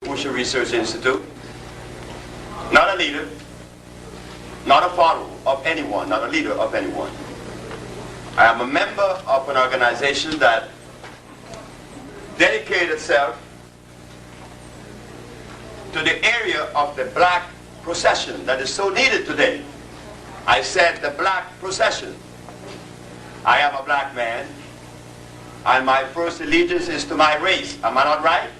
Ocean Research Institute. Not a leader, not a follower of anyone, not a leader of anyone. I am a member of an organization that dedicated itself to the area of the black procession that is so needed today. I said the black procession. I am a black man, and my first allegiance is to my race. Am I not right?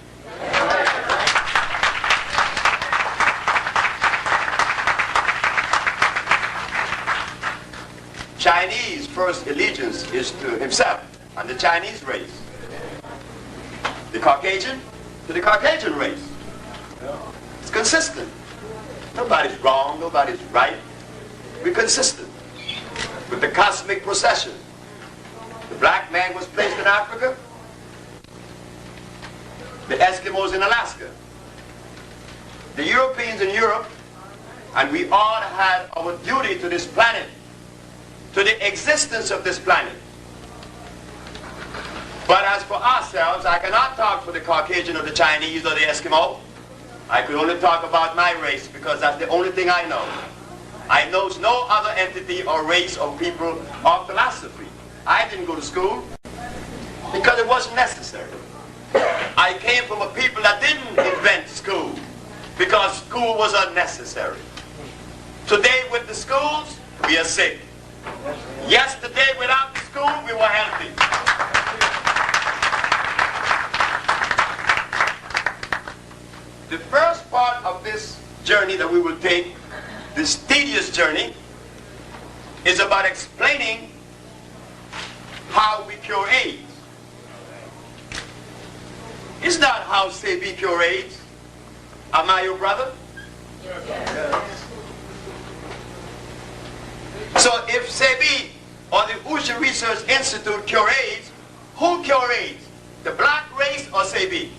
Chinese first allegiance is to himself and the Chinese race. The Caucasian to the Caucasian race. It's consistent. Nobody's wrong, nobody's right. We're consistent with the cosmic procession. The black man was placed in Africa, the Eskimos in Alaska, the Europeans in Europe, and we all had our duty to this planet, to the existence of this planet. But as for ourselves, I cannot talk for the Caucasian or the Chinese or the Eskimo. I could only talk about my race because that's the only thing I know. I know no other entity or race or people or philosophy. I didn't go to school because it wasn't necessary. I came from a people that didn't invent school because school was unnecessary. Today with the schools, we are sick. Yesterday without the school, we were healthy. The first part of this journey that we will take, this tedious journey, is about explaining how we cure AIDS. It's not how Sebi cure AIDS. Am I your brother? Yes. So if Sebi or the Ocean Research Institute cure AIDS, who cure AIDS? The black race or Sebi?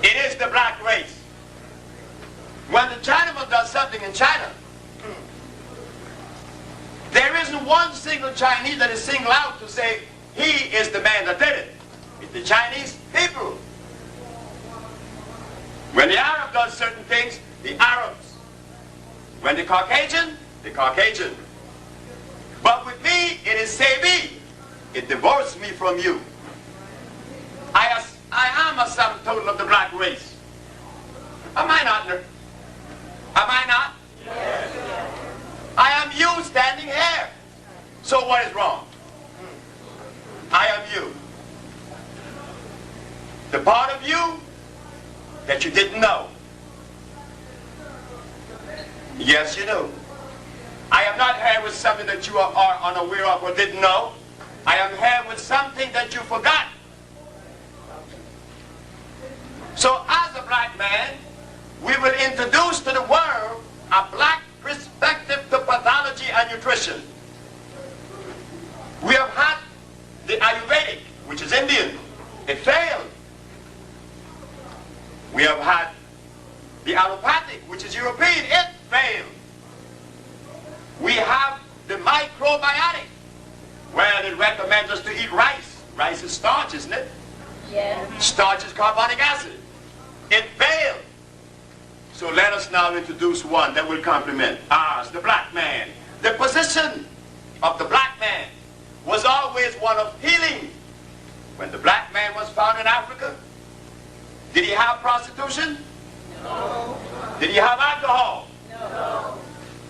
It is the black race. When the Chinaman does something in China, there isn't one single Chinese that is singled out to say, he is the man that did it. It's the Chinese people. When the Arab does certain things, the Arabs. When the Caucasian, the Caucasian. But with me, it is Sebi. It divorced me from you. I am a sum total of the black race. Am I not? Am I not? Yes. I am you standing here. So what is wrong? I am you. The part of you that you didn't know. Yes, you do. I am not here with something that you are unaware of or didn't know. I am here with something that you forgot. So as a black man, we will introduce to the world a black perspective to pathology and nutrition. We have had the Ayurvedic, which is Indian. It failed. We have had the allopathic, which is European. It failed. We have the microbiotic, where it recommends us to eat rice. Rice is starch, isn't it? Yeah. Starch is carbonic acid. It failed. So let us now introduce one that will complement ours, the black man. The position of the black man was always one of healing. When the black man was found in Africa, did he have prostitution? No. Did he have alcohol? No.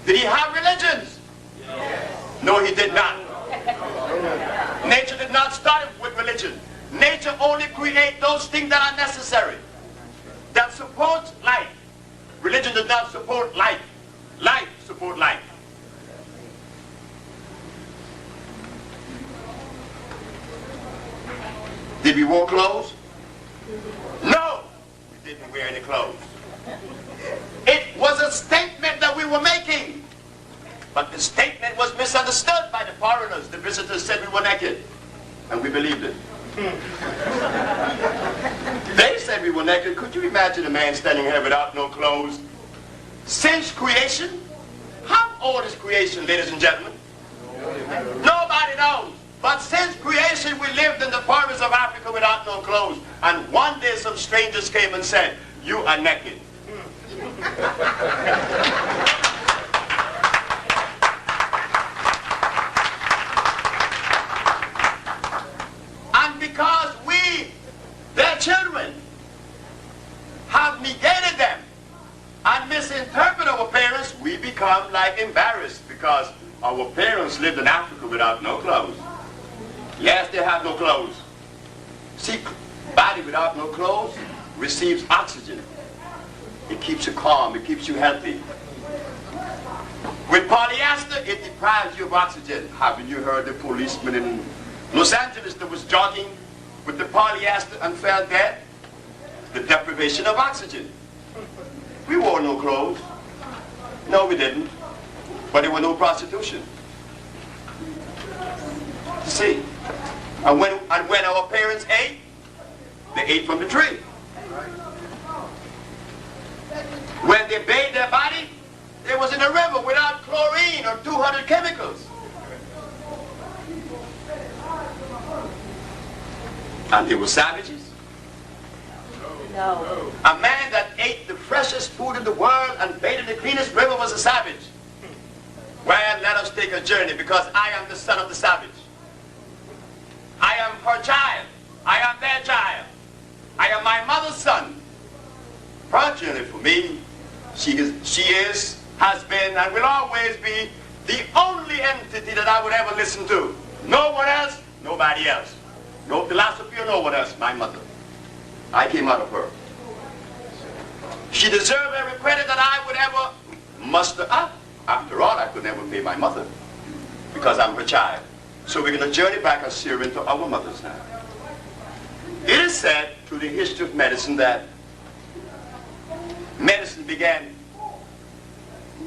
Did he have religions? Yes. No, he did not. Nature did not start with religion. Nature only creates those things that are necessary, that supports life. Religion does not support life. Life supports life. Did we wear clothes? No, we didn't wear any clothes. It was a statement that we were making. But the statement was misunderstood by the foreigners. The visitors said we were naked. And we believed it. They said we were naked. Could you imagine a man standing here without no clothes? Since creation? How old is creation, ladies and gentlemen? Nobody knows. But since creation, we lived in the forests of Africa without no clothes. And one day some strangers came and said, you are naked. And because we, their children, have negated them and misinterpret our parents, we become like embarrassed because our parents lived in Africa without no clothes. Yes, they have no clothes. See, body without no clothes receives oxygen. It keeps you calm, it keeps you healthy. With polyester, it deprives you of oxygen. Haven't you heard the policeman in Los Angeles that was jogging with the polyester and fell dead? The deprivation of oxygen. We wore no clothes. No, we didn't. But there was no prostitution. You see? And when our parents ate, they ate from the tree. When they bathed their body, it was in a river without chlorine or 200 chemicals. And they were savages. No. A man that ate the freshest food in the world and bathed in the cleanest river was a savage. Well, let us take a journey, because I am the son of the savage. I am her child. I am their child. I am my mother's son. Fortunately for me, she is, has been, and will always be the only entity that I would ever listen to. No one else, nobody else. No philosophy or no one else, my mother. I came out of her. She deserved every credit that I would ever muster up. After all, I could never pay my mother because I'm her child. So we're going to journey back and steer into our mothers now. It is said through the history of medicine that medicine began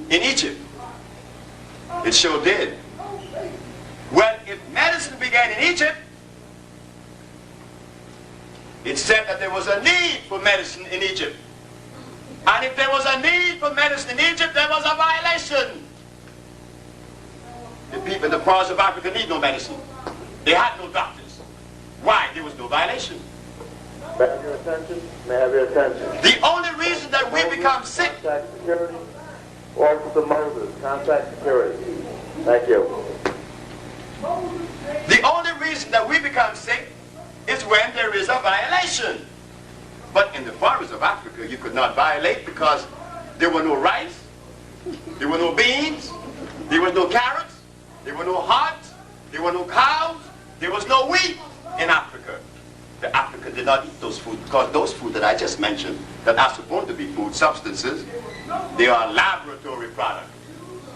in Egypt. It sure did. Well, if medicine began in Egypt, it said that there was a need for medicine in Egypt. And if there was a need for medicine in Egypt, there was a violation. The people in the parts of Africa need no medicine. They had no doctors. Why? There was no violation. May I have your attention? May I have your attention? The only reason that we become sick. Contact security. Officer Moses, contact security. Thank you. The only reason that we become sick is when there is a violation. But in the forests of Africa, you could not violate because there were no rice, there were no beans, there was no carrots, there were no hogs, there were no cows, there was no wheat in Africa. The African did not eat those foods because those foods that I just mentioned that are supposed to be food substances, they are laboratory products.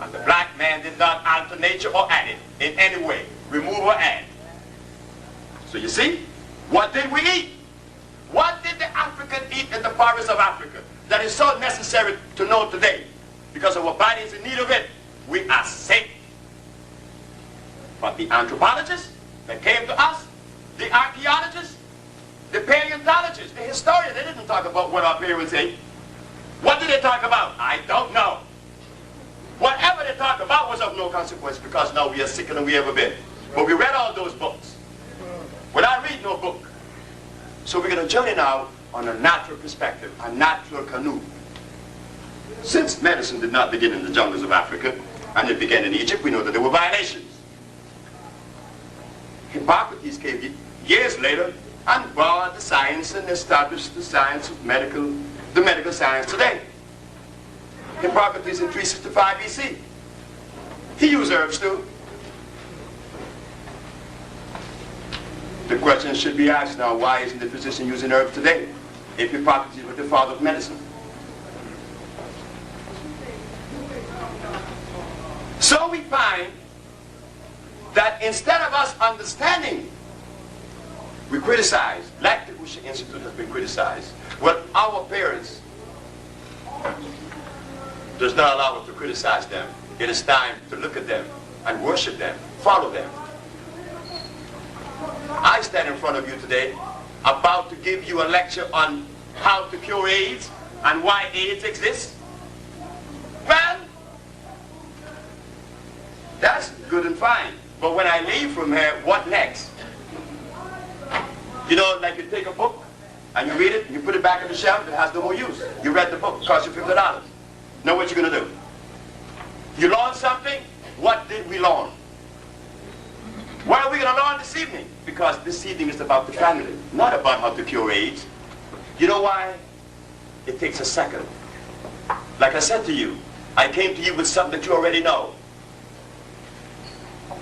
And the black man did not alter nature or add it in any way, remove or add. So you see, what did we eat? What did the African eat in the forests of Africa that is so necessary to know today? Because our body is in need of it. We are sick. But the anthropologists that came to us, the archaeologists, the paleontologists, the historians, they didn't talk about what our parents ate. What did they talk about? I don't know. Whatever they talked about was of no consequence because now we are sicker than we ever been. But we read all those books. Well, I read no book. So we're going to journey now on a natural perspective, a natural canoe. Since medicine did not begin in the jungles of Africa, and it began in Egypt, we know that there were violations. Hippocrates came years later and brought the science and established the science of the medical science today. Hippocrates in 365 BC. He used herbs too. The question should be asked now, why isn't the physician using herbs today if Hippocrates was the father of medicine? So we find that instead of us understanding, we criticize, like the Usha Institute has been criticized. Well, our parents does not allow us to criticize them. It is time to look at them and worship them, follow them. I stand in front of you today about to give you a lecture on how to cure AIDS and why AIDS exists. Well, that's good and fine. But when I leave from here, what next? You know, like you take a book and you read it, you put it back on the shelf, it has no more use. You read the book, it cost you $50. Now what you gonna do? You learn something? What did we learn? What are we gonna learn this evening? Because this evening is about the family, not about how to cure AIDS. You know why? It takes a second. Like I said to you, I came to you with something that you already know,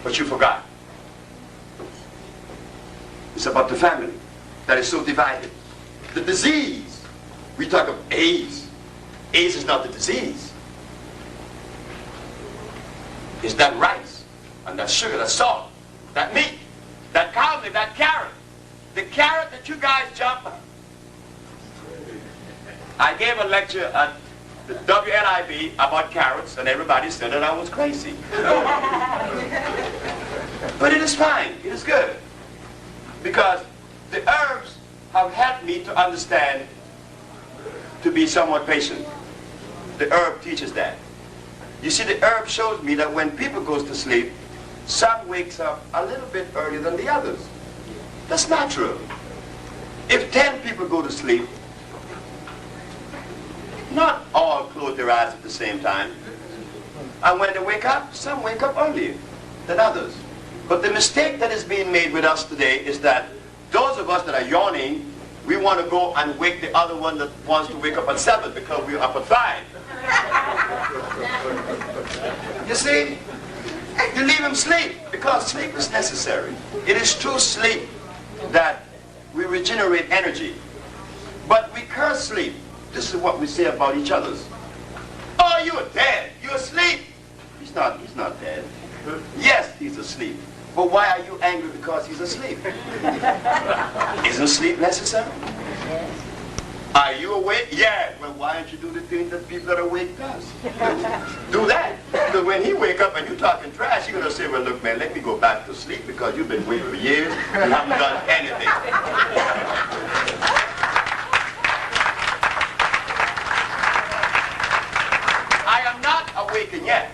but you forgot. It's about the family that is so divided. The disease, we talk of AIDS. AIDS is not the disease. It's that rice, and that sugar, that salt, that meat, that cow meat, that carrot. The carrot that you guys jump on. I gave a lecture at the WNIB about carrots, and everybody said that I was crazy. But it is fine. It is good. Because the herbs have helped me to understand, to be somewhat patient. The herb teaches that. You see, the herb shows me that when people goes to sleep, some wakes up a little bit earlier than the others. That's natural. If 10 people go to sleep, not all close their eyes at the same time. And when they wake up, some wake up earlier than others. But the mistake that is being made with us today is that those of us that are yawning, we want to go and wake the other one that wants to wake up at 7 because we're up at 5. You see? You leave him sleep because sleep is necessary. It is through sleep that we regenerate energy. But we curse sleep. This is what we say about each other. Oh, you're dead. You're asleep. He's not dead. Yes, he's asleep. But why are you angry because he's asleep? Isn't sleep necessary? Are you awake? Yeah. Well, why don't you do the thing that people that are awake does? Do that. Because when he wake up and you talking trash, you're going to say, well, look, man, let me go back to sleep because you've been awake for years and haven't done anything. I am not awakened yet.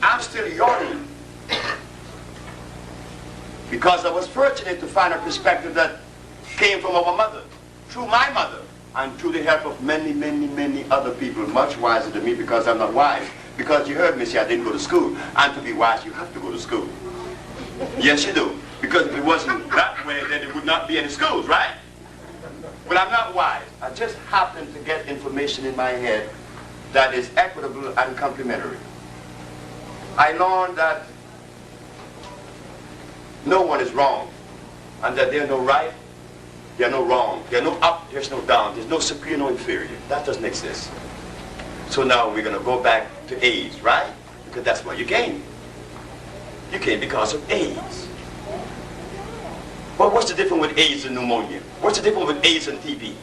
I'm still yawning. Because I was fortunate to find a perspective that came from our mother, through my mother, and through the help of many, many, many other people, much wiser than me because I'm not wise. Because you heard me say I didn't go to school. And to be wise, you have to go to school. Yes, you do. Because if it wasn't that way, then there would not be any schools, right? But I'm not wise. I just happen to get information in my head that is equitable and complementary. I learned that no one is wrong, and that there's no right, there's no wrong, there's no up, there's no down, there's no superior, no inferior. That doesn't exist. So now we're going to go back to AIDS, right? Because that's why you came. You came because of AIDS. Well, what's the difference with AIDS and pneumonia? What's the difference with AIDS and TB?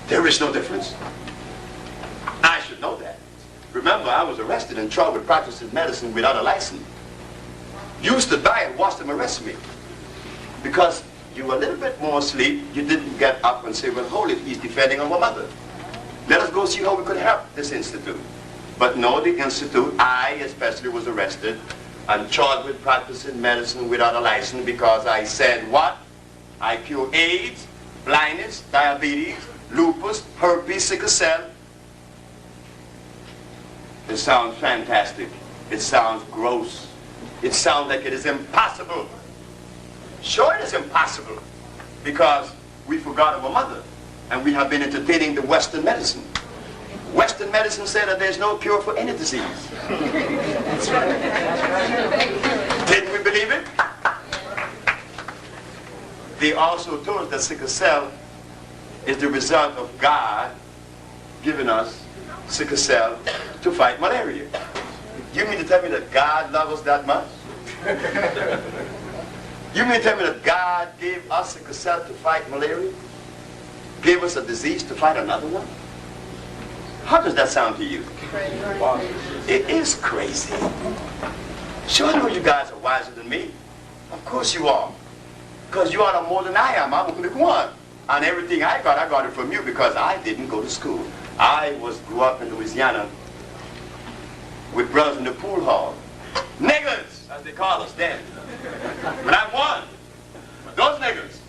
There is no difference. I should know that. Remember, I was arrested and charged with practicing medicine without a license. You stood by and watched them arrest me. Because you were a little bit more asleep, you didn't get up and say, well, hold it, he's defending our mother. Let us go see how we could help this institute. But no, the institute, I especially was arrested and charged with practicing medicine without a license because I said what? I cure AIDS, blindness, diabetes, lupus, herpes, sickle cell. It sounds fantastic. It sounds gross. It sounds like it is impossible. Sure, it is impossible because we forgot our mother and we have been entertaining the Western medicine. Western medicine said that there's no cure for any disease. That's right. Didn't we believe it? They also told us that sickle cell is the result of God giving us sickle cell to fight malaria. You mean to tell me that God loves us that much? You mean to tell me that God gave us sickle cell to fight malaria? Gave us a disease to fight another one? How does that sound to you? It is crazy. Sure, I know you guys are wiser than me. Of course you are. Because you are no more than I am. I'm only one. And everything I got it from you because I didn't go to school. I grew up in Louisiana with brothers in the pool hall. Niggers, as they call us then. But I'm one. But those niggers,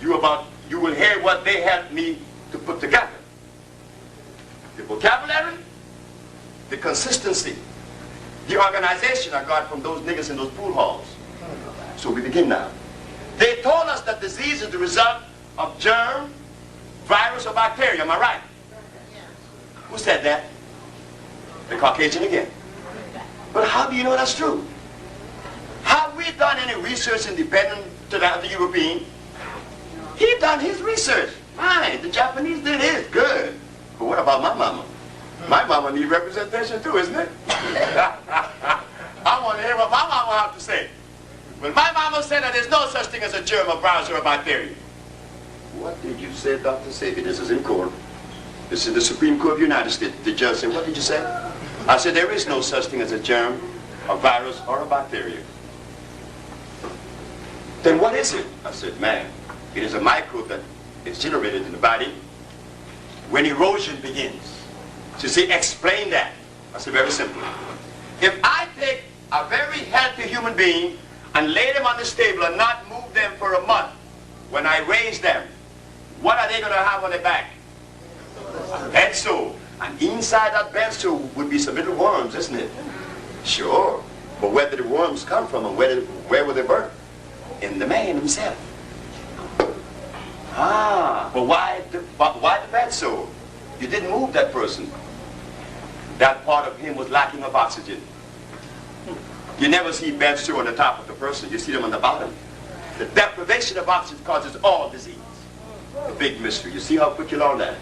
you will hear what they helped me to put together. The vocabulary, the consistency, the organization I got from those niggers in those pool halls. So we begin now. They told us that disease is the result of germ, virus, or bacteria. Am I right? Who said that? The Caucasian again. But how do you know that's true? Have we done any research independent to that of the European? He done his research. Fine. The Japanese did his. Good. But what about my mama? My mama needs representation too, isn't it? I want to hear what my mama have to say. When my mama said that there's no such thing as a germ, a virus, or a bacteria. What did you say, Dr. Sebi? This is in court. This is the Supreme Court of the United States. The judge said, what did you say? I said, there is no such thing as a germ, a virus, or a bacteria. Then what is it? I said, man, it is a microbe that is generated in the body when erosion begins. So you say, explain that. I said, very simple. If I take a very healthy human being and lay them on this table and not move them for a month, when I raise them, what are they going to have on their back? A bed sore. And inside that bed sore would be some little worms, isn't it? Sure. But where did the worms come from and where were they birthed? In the man himself. But why the bed sore? You didn't move that person. That part of him was lacking of oxygen. You never see bed sore on the top of the person. You see them on the bottom. The deprivation of oxygen causes all disease. A big mystery. You see how quick you learn that?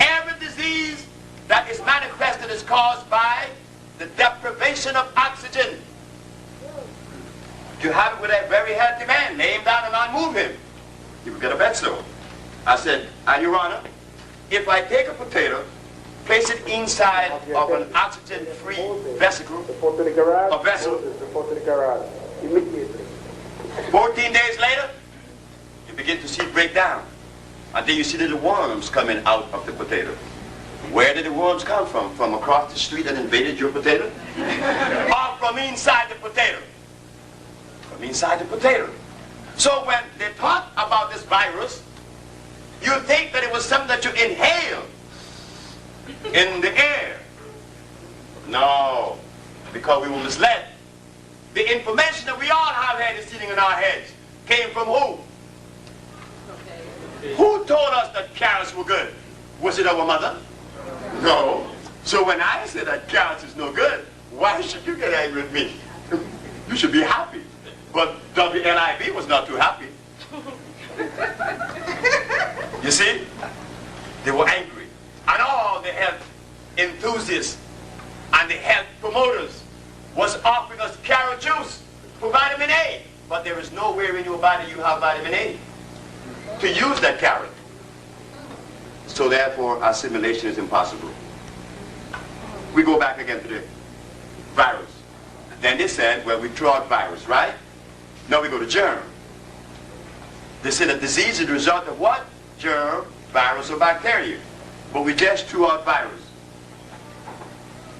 Every disease that is manifested is caused by the deprivation of oxygen. You have it with a very healthy man. Lay him down and unmove him. You will get a bed sore. I said, Your Honor, if I take a potato, place it inside of an oxygen-free vesicle, a vessel, Report to the garage. Immediately. 14 days later, you begin to see it break down. And then you see little worms coming out of the potato. Where did the worms come from? From across the street that invaded your potato? Or from inside the potato? From inside the potato. So when they talk about this virus, you think that it was something that you inhale in the air. No, because we were misled. The information that we all have had is sitting in our heads came from who? Who told us that carrots were good? Was it our mother? No. So when I say that carrots is no good, why should you get angry with me? You should be happy. But WNIB was not too happy. You see? They were angry. And all the health enthusiasts and the health promoters was offering us carrot juice for vitamin A. But there is nowhere in your body you have vitamin A to use that carrot. So therefore, assimilation is impossible. We go back again to the virus. Then they said, well, we threw out virus, right? Now we go to germ. They said that disease is the result of what? Germ, virus, or bacteria. But we just threw out virus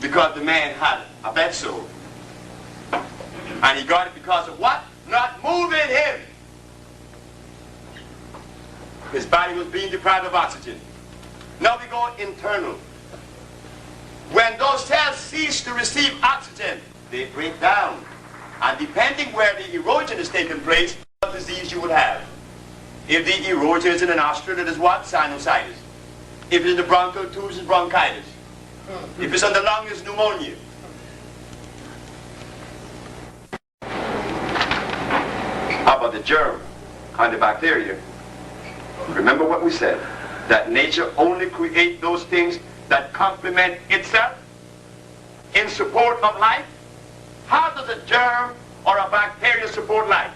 because the man had a bed sore. And he got it because of what? Not moving him. His body was being deprived of oxygen. Now we go internal. When those cells cease to receive oxygen, they break down. And depending where the erosion is taking place, what disease you will have. If the erosion is in the nostril, it is what? Sinusitis. If it's in the bronchial tubes, it's bronchitis. If it's on the lung, it's pneumonia. How about the germ and the bacteria? Remember what we said, that nature only creates those things that complement itself in support of life. How does a germ or a bacteria support life?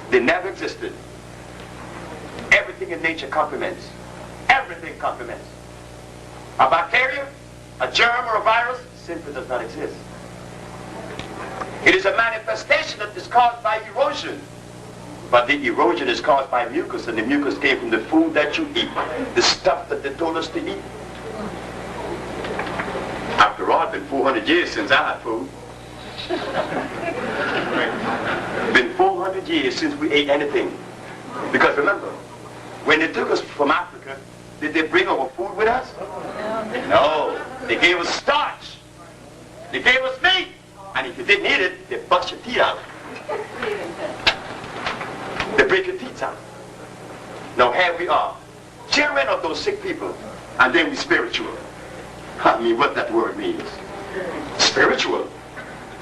They never existed. Everything in nature complements. Everything complements. A bacteria, a germ, or a virus simply does not exist. It is a manifestation that is caused by erosion. But the erosion is caused by mucus, and the mucus came from the food that you eat, the stuff that they told us to eat. After all, I've been 400 years since I had food. Been 400 years since we ate anything. Because remember, when they took us from Africa, did they bring our food with us? No. They gave us starch. They gave us meat. And if you didn't eat it, they bust your teeth out. They break your teeth out. Now here we are, children of those sick people, and then we spiritual. I mean, what that word means. Spiritual.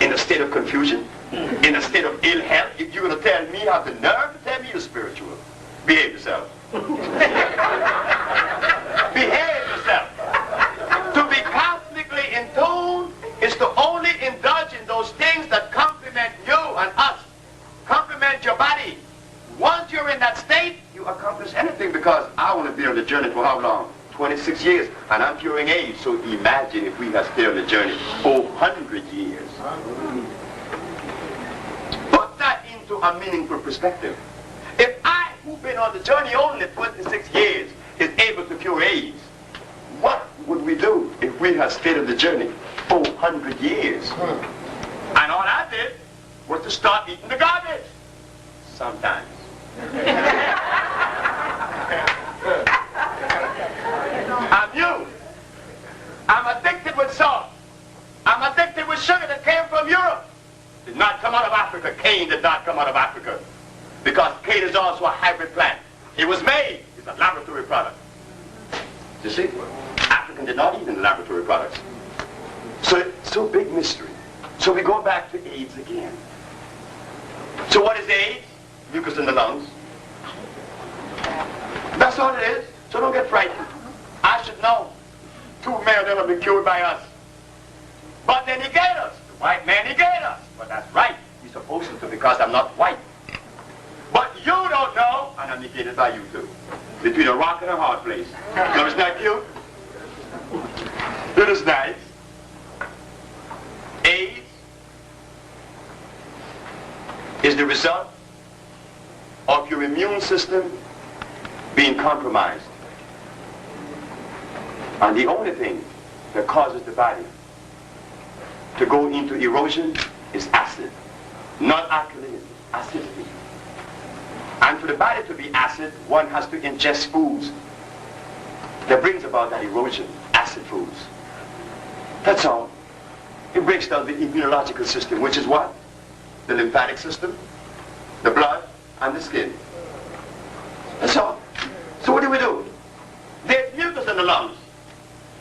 In a state of confusion, in a state of ill health. If you're going to tell me, have the nerve to tell me you're spiritual. Behave yourself. Behave yourself. To be cosmically in tune is to only indulge in those things that complement you and us. Complement your body. Once you're in that state, you accomplish anything, because I want to be on the journey for how long? 26 years, and I'm curing AIDS. So imagine if we had stayed on the journey 400 years. Put that into a meaningful perspective. If I, who've been on the journey only 26 years, is able to cure AIDS, what would we do if we had stayed on the journey 400 years? And all I did was to start eating the garbage. Sometimes. I'm you. I'm addicted with salt. I'm addicted with sugar that came from Europe. Did not come out of Africa. Cane did not come out of Africa. Because cane is also a hybrid plant. It was made. It's a laboratory product. You see? African did not eat in the laboratory products. So it's so big mystery. So we go back to AIDS again. So what is AIDS? Mucus in the lungs. That's all it is. So don't get frightened. I should know. 2 men of them have been cured by us. But they negate us. The white man negate us. But that's right. He's supposed to, because I'm not white. But you don't know, and I'm negated by you too. Between a rock and a hard place. So it's not cute? It is nice. AIDS is the result of your immune system being compromised. And the only thing that causes the body to go into erosion is acid. Not alkalinity, acidity. And for the body to be acid, one has to ingest foods that brings about that erosion, acid foods. That's all. It breaks down the immunological system, which is what? The lymphatic system, the blood, and the skin. That's all. So what do? There's mucus in the lungs.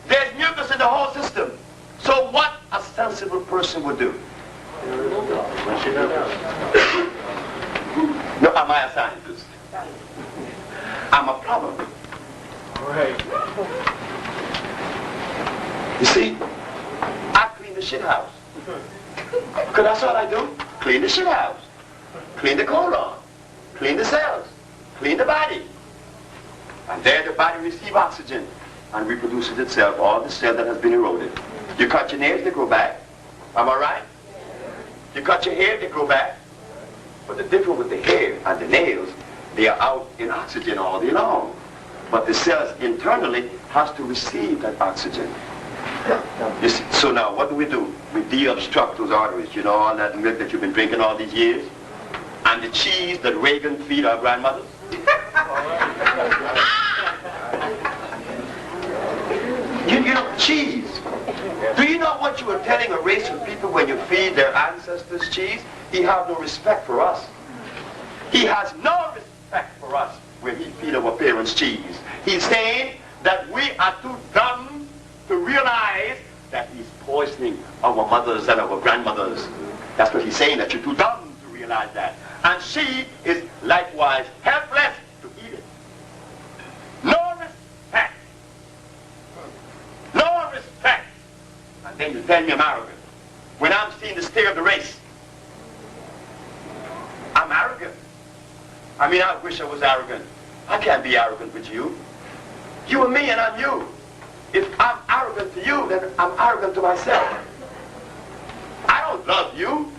There's mucus in the whole system. So what a sensible person would do? No, am I a scientist? I'm a plumber. You see, I clean the shit house. Because that's all I do. Clean the shit house. Clean the colon. Clean the cells. Clean the body. And there the body receives oxygen and reproduces itself, all the cell that has been eroded. You cut your nails, they grow back. Am I right? You cut your hair, they grow back. But the difference with the hair and the nails, they are out in oxygen all day long. But the cells internally has to receive that oxygen. You see, so now what do? We de-obstruct those arteries. You know, all that milk that you've been drinking all these years? And the cheese that Reagan feed our grandmothers? You know, cheese. Do you know what you are telling a race of people when you feed their ancestors cheese? He has no respect for us. He has no respect for us when he feed our parents cheese. He's saying that we are too dumb to realize that he's poisoning our mothers and our grandmothers. That's what he's saying, that you're too dumb to realize that. And she is likewise helpless to eat it. No respect. No respect. And then you tell me I'm arrogant. When I'm seeing the stare of the race, I'm arrogant. I mean, I wish I was arrogant. I can't be arrogant with you. You and me and I'm you. If I'm arrogant to you, then I'm arrogant to myself. I don't love you.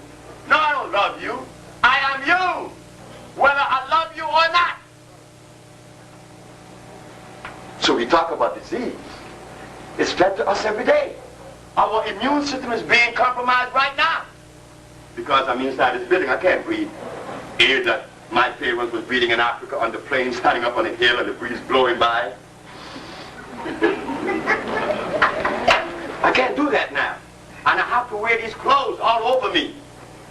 No, I don't love you. I am you, whether I love you or not. So we talk about disease. It's fed to us every day. Our immune system is being compromised right now. Because I'm inside this building, I can't breathe air that my parents was breathing in Africa on the plane, standing up on a hill and the breeze blowing by. I can't do that now. And I have to wear these clothes all over me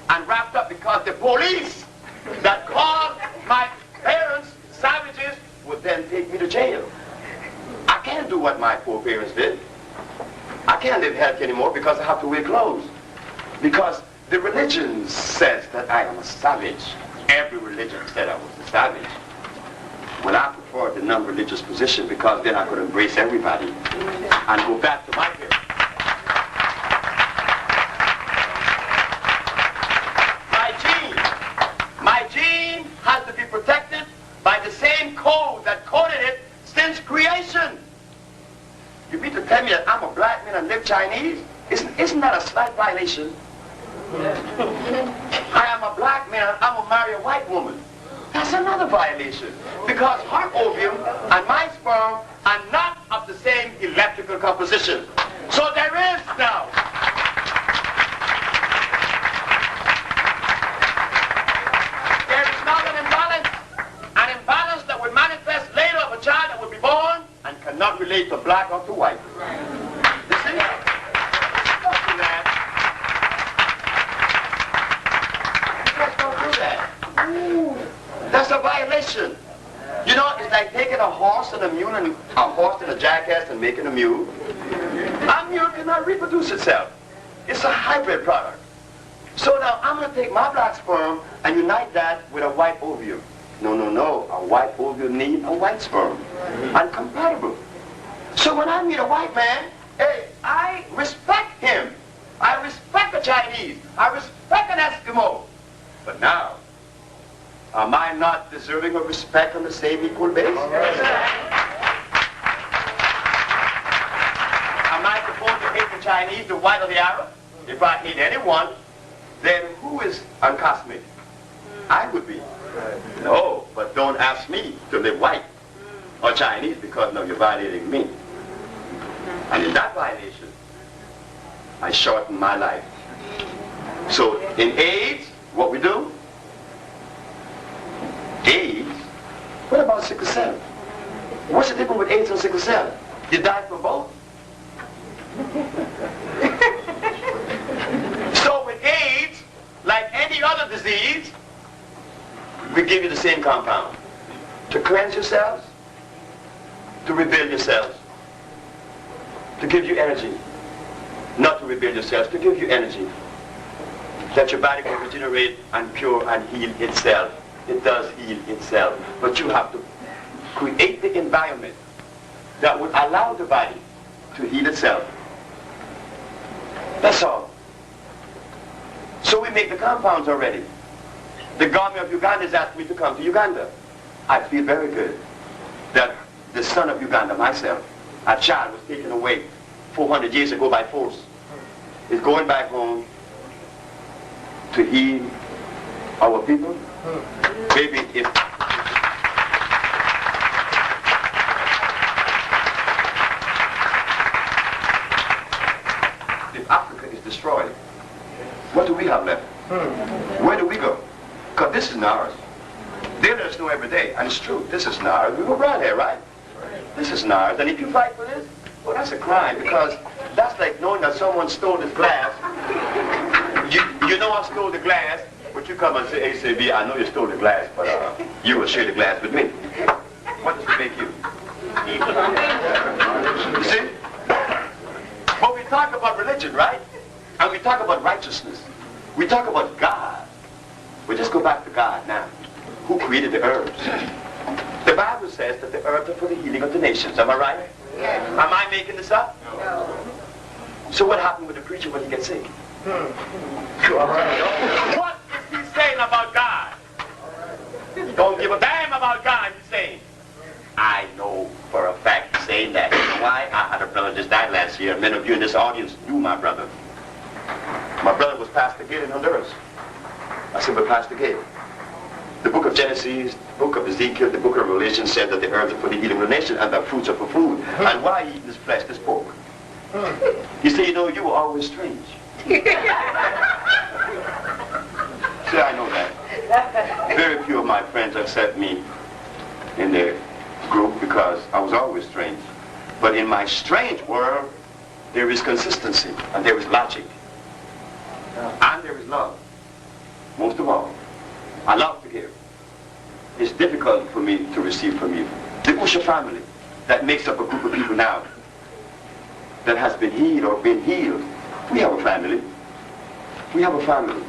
and wrapped up because the police that called my parents savages would then take me to jail. I can't do what my poor parents did. I can't live healthy anymore because I have to wear clothes. Because the religion says that I am a savage. Every religion said I was a savage. Well, I prefer the non-religious position because then I could embrace everybody and go back to my parents. My gene has to be protected by the same code that coded it since creation. You mean to tell me that I'm a black man and live Chinese? Isn't that a slight violation? I am a black man and I'm gonna marry a white woman. That's another violation. Because her ovum and my sperm are not of the same electrical composition. So there is now. There is now an imbalance that will manifest later of a child that will be born and cannot relate to black or to white. You see? That's a violation. You know, it's like taking a horse and a mule and a horse and a jackass and making a mule. A mule cannot reproduce itself. It's a hybrid product. So now I'm going to take my black sperm and unite that with a white ovum. No. A white ovum needs a white sperm. Incompatible. So when I meet a white man, hey, I respect him. I respect a Chinese. I respect an Eskimo. But now, am I not deserving of respect on the same equal basis? Am I supposed to hate the Chinese, the white, or the Arab? If I hate anyone, then who is uncosmic? I would be. No, but don't ask me to live white or Chinese because no, you're violating me. And in that violation, I shorten my life. So in AIDS, what we do? AIDS? What about sickle cell? What's the difference with AIDS and sickle cell? You die from both. So with AIDS, like any other disease, we give you the same compound. To cleanse yourselves, to rebuild yourselves, to give you energy. Not to rebuild yourselves, to give you energy. That your body will regenerate and cure and heal itself. It does heal itself. But you have to create the environment that would allow the body to heal itself. That's all. So we make the compounds already. The government of Uganda has asked me to come to Uganda. I feel very good that the son of Uganda, myself, a child was taken away 400 years ago by force, is going back home to heal our people. Maybe if Africa is destroyed, what do we have left? Where do we go? Because this is ours. They let us know every day, and it's true, this is ours. We go right here, right? This is ours, and if you fight for this, well, that's a crime, because that's like knowing that someone stole this glass. You know I stole the glass, but you come and say, hey, Sebi, I know you stole the glass, but you will share the glass with me. What does it make you? You see? But we talk about religion, right? And we talk about righteousness. We talk about God. We just go back to God now. Who created the herbs? The Bible says that the herbs are for the healing of the nations. Am I right? Yes. Am I making this up? No. So what happened with the preacher when he gets sick? What is he saying about God? Don't give a damn about God, he's saying. I know for a fact he's saying that. You know why? I had a brother just died last year. Many of you in this audience knew my brother. My brother was Pastor Gate in Honduras. I said, but Pastor Gate, the book of Genesis, the book of Ezekiel, the book of Revelation said that the herbs are for the healing of the nation and the fruits are for food. And why eat this flesh, this pork? He said, you know, you were always strange. See, I know that. Very few of my friends accept me in their group because I was always strange. But in my strange world, there is consistency, and there is logic, and there is love. Most of all, I love to give. It's difficult for me to receive from you. The Usha family that makes up a group of people now that has been healed or been healed, we have a family. We have a family.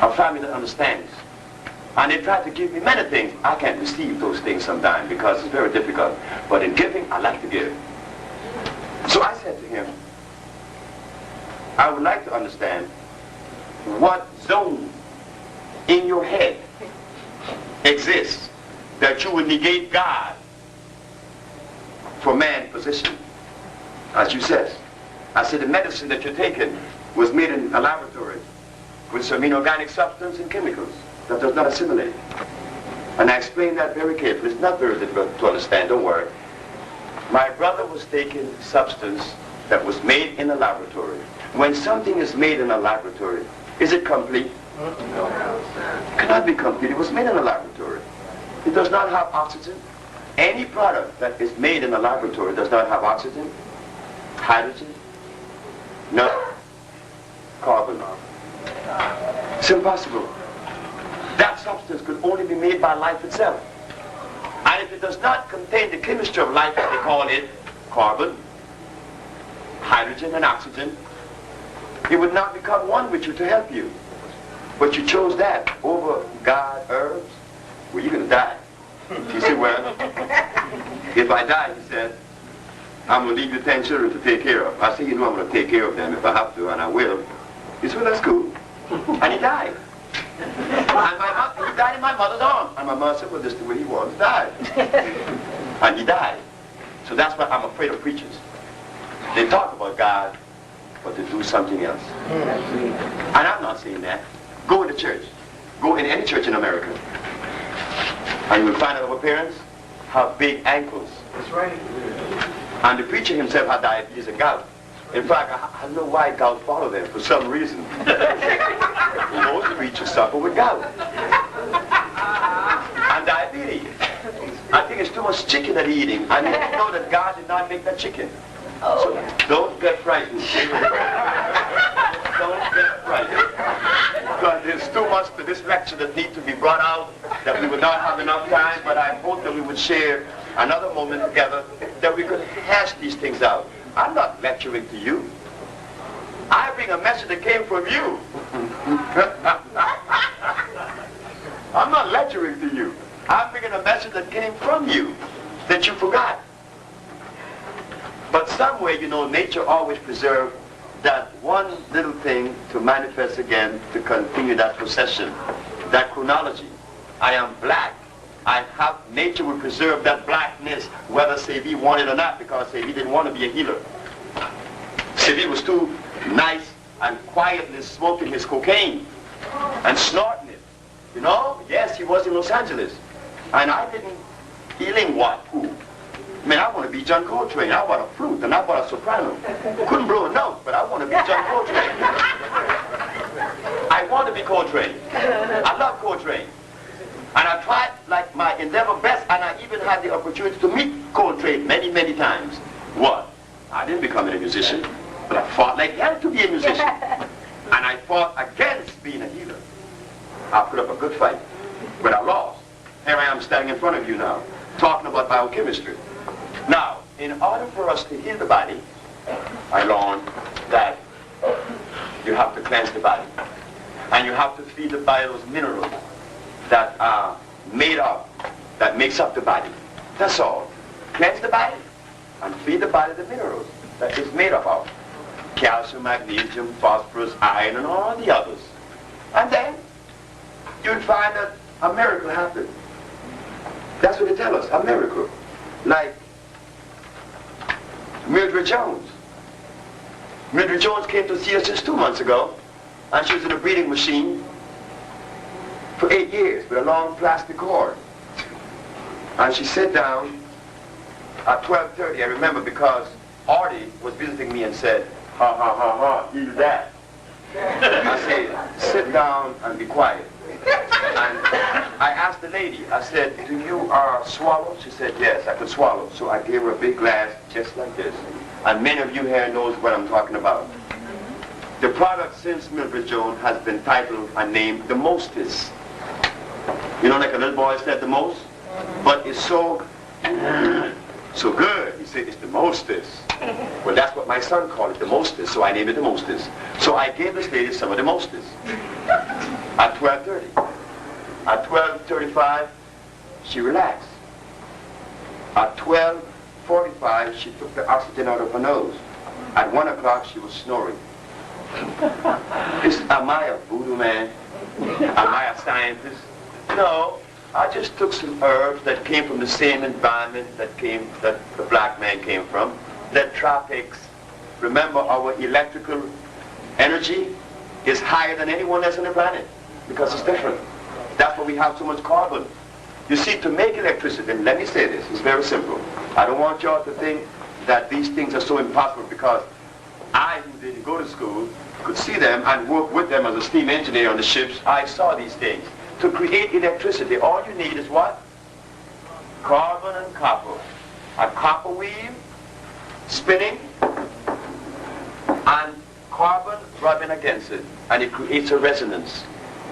A family that understands. And they try to give me many things. I can't receive those things sometimes because it's very difficult. But in giving, I like to give. So I said to him, I would like to understand what zone in your head exists that you would negate God for man's position. As you said, I said the medicine that you're taking was made in a laboratory with some inorganic substance and chemicals that does not assimilate. And I explained that very carefully. It's not very difficult to understand, don't worry. My brother was taking substance that was made in a laboratory. When something is made in a laboratory, is it complete? No. It cannot be complete. It was made in a laboratory. It does not have oxygen. Any product that is made in a laboratory does not have oxygen, hydrogen, no, carbon. It's impossible. That substance could only be made by life itself. And if it does not contain the chemistry of life, they call it carbon, hydrogen, and oxygen, it would not become one with you to help you. But you chose that over God, herbs. Well, you're going to die. He said, well, if I die, he said, I'm going to leave you 10 children to take care of. I said, you know, I'm going to take care of them if I have to, and I will. He said, well, that's cool. And he died. And he died in my mother's arms. And my mother said, well, this is the way he was, died. And he died. So that's why I'm afraid of preachers. They talk about God, but they do something else. And I'm not saying that. Go in the church. Go in any church in America. And you will find out our parents have big ankles. That's right. And the preacher himself had diabetes and gout. In fact, I don't know why gout followed them for some reason. Most preachers suffer with gout. And diabetes. I think it's too much chicken that he's eating. And you know that God did not make that chicken. So don't get frightened. Don't get frightened. Because there's too much to this lecture that needs to be brought out that we would not have enough time, but I hope that we would share another moment together that we could hash these things out. I'm not lecturing to you. I bring a message that came from you. I'm not lecturing to you. I'm bringing a message that came from you that you forgot. But some way, you know, nature always preserves that one little thing to manifest again, to continue that procession, that chronology. I am black. I have, nature will preserve that blackness, whether Sebi wanted or not, because Sebi didn't want to be a healer. Sebi was too nice and quietly smoking his cocaine and snorting it. You know, yes, he was in Los Angeles. And I didn't healing what? Who? I mean, I want to be John Coltrane. I bought a flute and I bought a soprano. Couldn't blow a note, but I want to be John Coltrane. I want to be Coltrane. I love Coltrane. And I tried like my endeavor best, and I even had the opportunity to meet Coltrane many, many times. What? I didn't become a musician, but I fought like hell to be a musician. And I fought against being a healer. I put up a good fight, but I lost. Here I am standing in front of you now, talking about biochemistry. Now, in order for us to heal the body, I learned that you have to cleanse the body. And you have to feed the body those minerals that are made up, that makes up the body. That's all. Cleanse the body and feed the body the minerals that it's made up of. Calcium, magnesium, phosphorus, iron, and all the others. And then you'll find that a miracle happened. That's what they tell us, a miracle. Like Mildred Jones. Mildred Jones came to see us just 2 months ago, and she was in a breathing machine for 8 years with a long plastic cord. And she sat down at 12:30, I remember, because Artie was visiting me and said, ha ha ha ha, eat that. I said, sit down and be quiet. And I asked the lady, I said, do you swallow? She said, yes, I could swallow. So I gave her a big glass just like this. And many of you here knows what I'm talking about. The product since Mildred Jones has been titled and named the Mostest. You know, like a little boy said the most? But it's so good. He said, it's the Mostest. Well, that's what my son called it, the Mostest, so I named it the Mostest. So I gave this lady some of the Mostest at 12:30. At 12:35, she relaxed. At 12:45, she took the oxygen out of her nose. At 1 o'clock, she was snoring. Am I a voodoo man? Am I a scientist? No. I just took some herbs that came from the same environment that the black man came from. The tropics. Remember, our electrical energy is higher than anyone else on the planet because it's different. That's why we have so much carbon. You see, to make electricity, and let me say this, it's very simple. I don't want y'all to think that these things are so impossible because I, who didn't go to school, could see them and work with them as a steam engineer on the ships. I saw these things. To create electricity, all you need is what? Carbon and copper. A copper wheel spinning and carbon rubbing against it, and it creates a resonance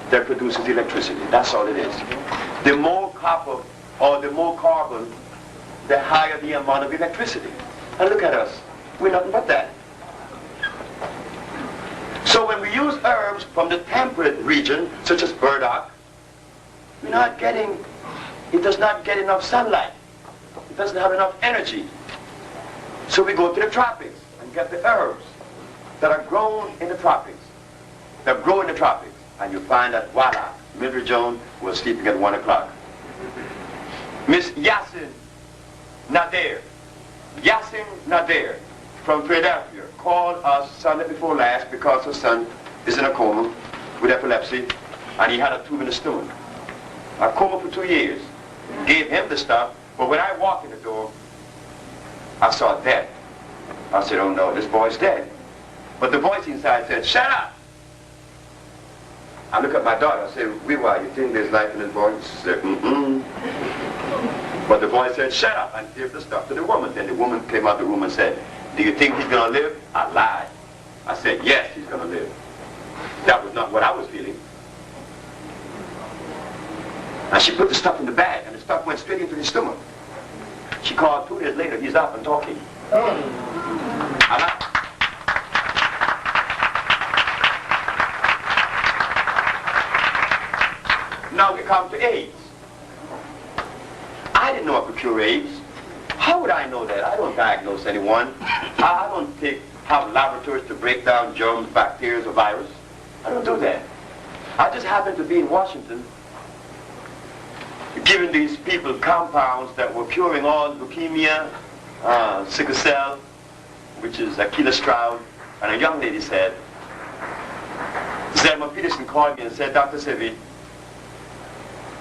that produces electricity. That's all it is. The more copper or the more carbon, the higher the amount of electricity. And look at us. We're nothing but that. So when we use herbs from the temperate region, such as burdock, we're not getting, it does not get enough sunlight. It doesn't have enough energy. So we go to the tropics and get the herbs that are grown in the tropics. That grow in the tropics. And you find that, voila, Mildred Jones was sleeping at 1 o'clock. Miss Yassin Nader from Philadelphia called us Sunday before last because her son is in a coma with epilepsy and he had a tube in his stomach. A coma for 2 years. Gave him the stuff, but when I walked in the door, I saw death. I said, oh no, this boy's dead. But the voice inside said, shut up! I look at my daughter, I said, Wiwa, you think there's life in this boy? She said, mm-mm. But the boy said, shut up, and gave the stuff to the woman. Then the woman came out of the room and said, do you think he's going to live? I lied. I said, yes, he's going to live. That was not what I was feeling. And she put the stuff in the bag, and the stuff went straight into his stomach. She called 2 days later, he's up and talking. Now we come to AIDS. I didn't know I could cure AIDS. How would I know that? I don't diagnose anyone. I don't have laboratories to break down germs, bacteria, or virus. I don't do that. I just happen to be in Washington giving these people compounds that were curing all leukemia, sickle cell, which is Achilles Stroud, and a young lady said, Zelma Peterson called me and said, Dr. Sebi,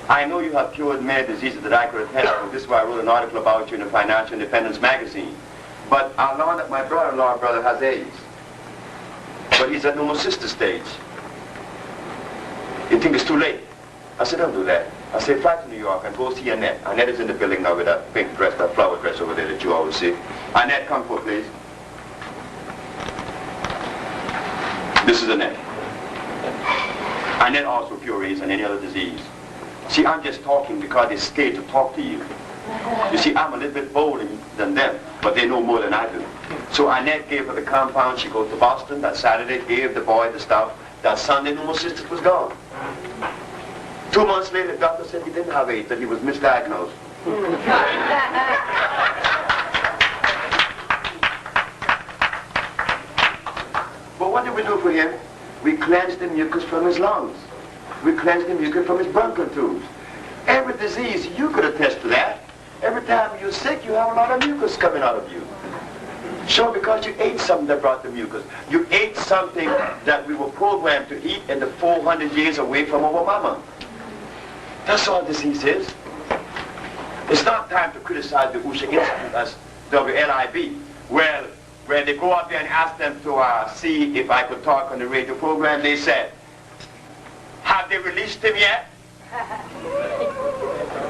I know you have cured many diseases that I could attest to. This is why I wrote an article about you in the Financial Independence magazine. But I learned that my brother-in-law brother has AIDS. But he's at pneumocystis stage. You think it's too late? I said, don't do that. I said, fly to New York and go see Annette. Annette is in the building now with that pink dress, that flower dress over there that you always see. Annette, come forth, please. This is Annette. Annette also cures AIDS and any other disease. See, I'm just talking because they're scared to talk to you. You see, I'm a little bit bolder than them, but they know more than I do. So Annette gave her the compound. She goes to Boston that Saturday, gave the boy the stuff. That Sunday, pneumocystis was gone. 2 months later, the doctor said he didn't have AIDS, that he was misdiagnosed. But what did we do for him? We cleansed the mucus from his lungs. We cleansed the mucus from his bronchial tubes. Every disease, you could attest to that. Every time you're sick, you have a lot of mucus coming out of you. Sure, because you ate something that brought the mucus. You ate something that we were programmed to eat in the 400 years away from our mama. That's all disease is. It's not time to criticize the Usha Institute as WLIB. Well, when they go out there and ask them to see if I could talk on the radio program, they said, have they released him yet?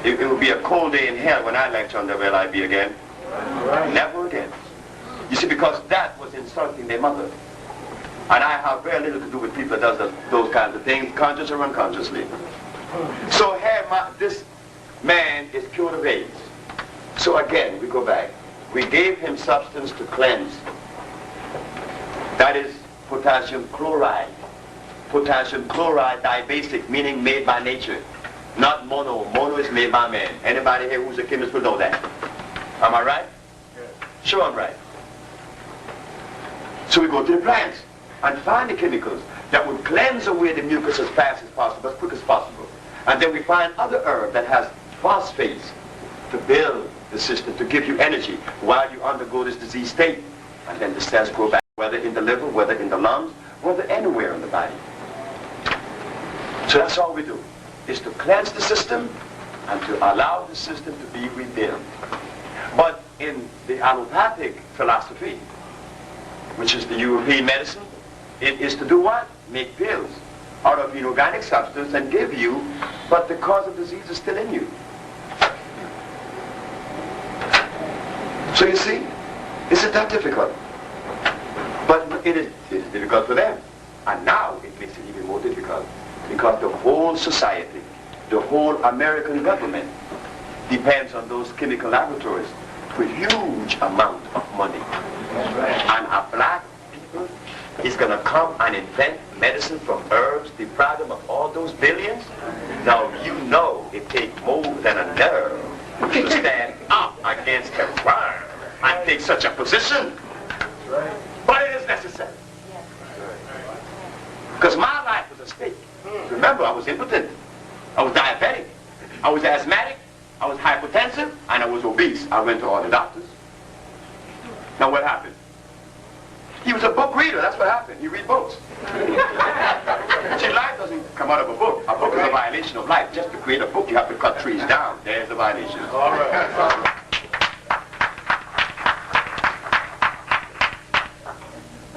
It will be a cold day in hell when I lecture on WLIB again. Never again. You see, because that was insulting their mother. And I have very little to do with people that does those kinds of things, conscious or unconsciously. So here, this man is cured of AIDS. So again, we go back. We gave him substance to cleanse. That is potassium chloride. Potassium chloride dibasic, meaning made by nature. Not mono. Mono is made by man. Anybody here who's a chemist will know that. Am I right? Sure I'm right. So we go to the plants and find the chemicals that would cleanse away the mucus as fast as possible, as quick as possible. And then we find other herb that has phosphates to build the system, to give you energy while you undergo this disease state. And then the cells grow back, whether in the liver, whether in the lungs, whether anywhere in the body. So that's all we do, is to cleanse the system and to allow the system to be rebuilt. But in the allopathic philosophy, which is the European medicine, it is to do what? Make pills out of inorganic substance and give you, but the cause of disease is still in you. So you see, isn't that difficult? But it is difficult for them. And now it makes it even more difficult because the whole society, the whole American government depends on those chemical laboratories for huge amount of money. And a black people is going to come and invent medicine from herbs, deprive them of all those billions. Now you know it takes more than a nerve to stand up against a crime and take such a position. But it is necessary. Because my life was at stake. Remember, I was impotent. I was diabetic. I was asthmatic. I was hypertensive. And I was obese. I went to all the doctors. Now what happened? He was a book reader. That's what happened. He read books. See, life doesn't come out of a book. A book is a violation of life. Just to create a book, you have to cut trees down. There's the violation. All right.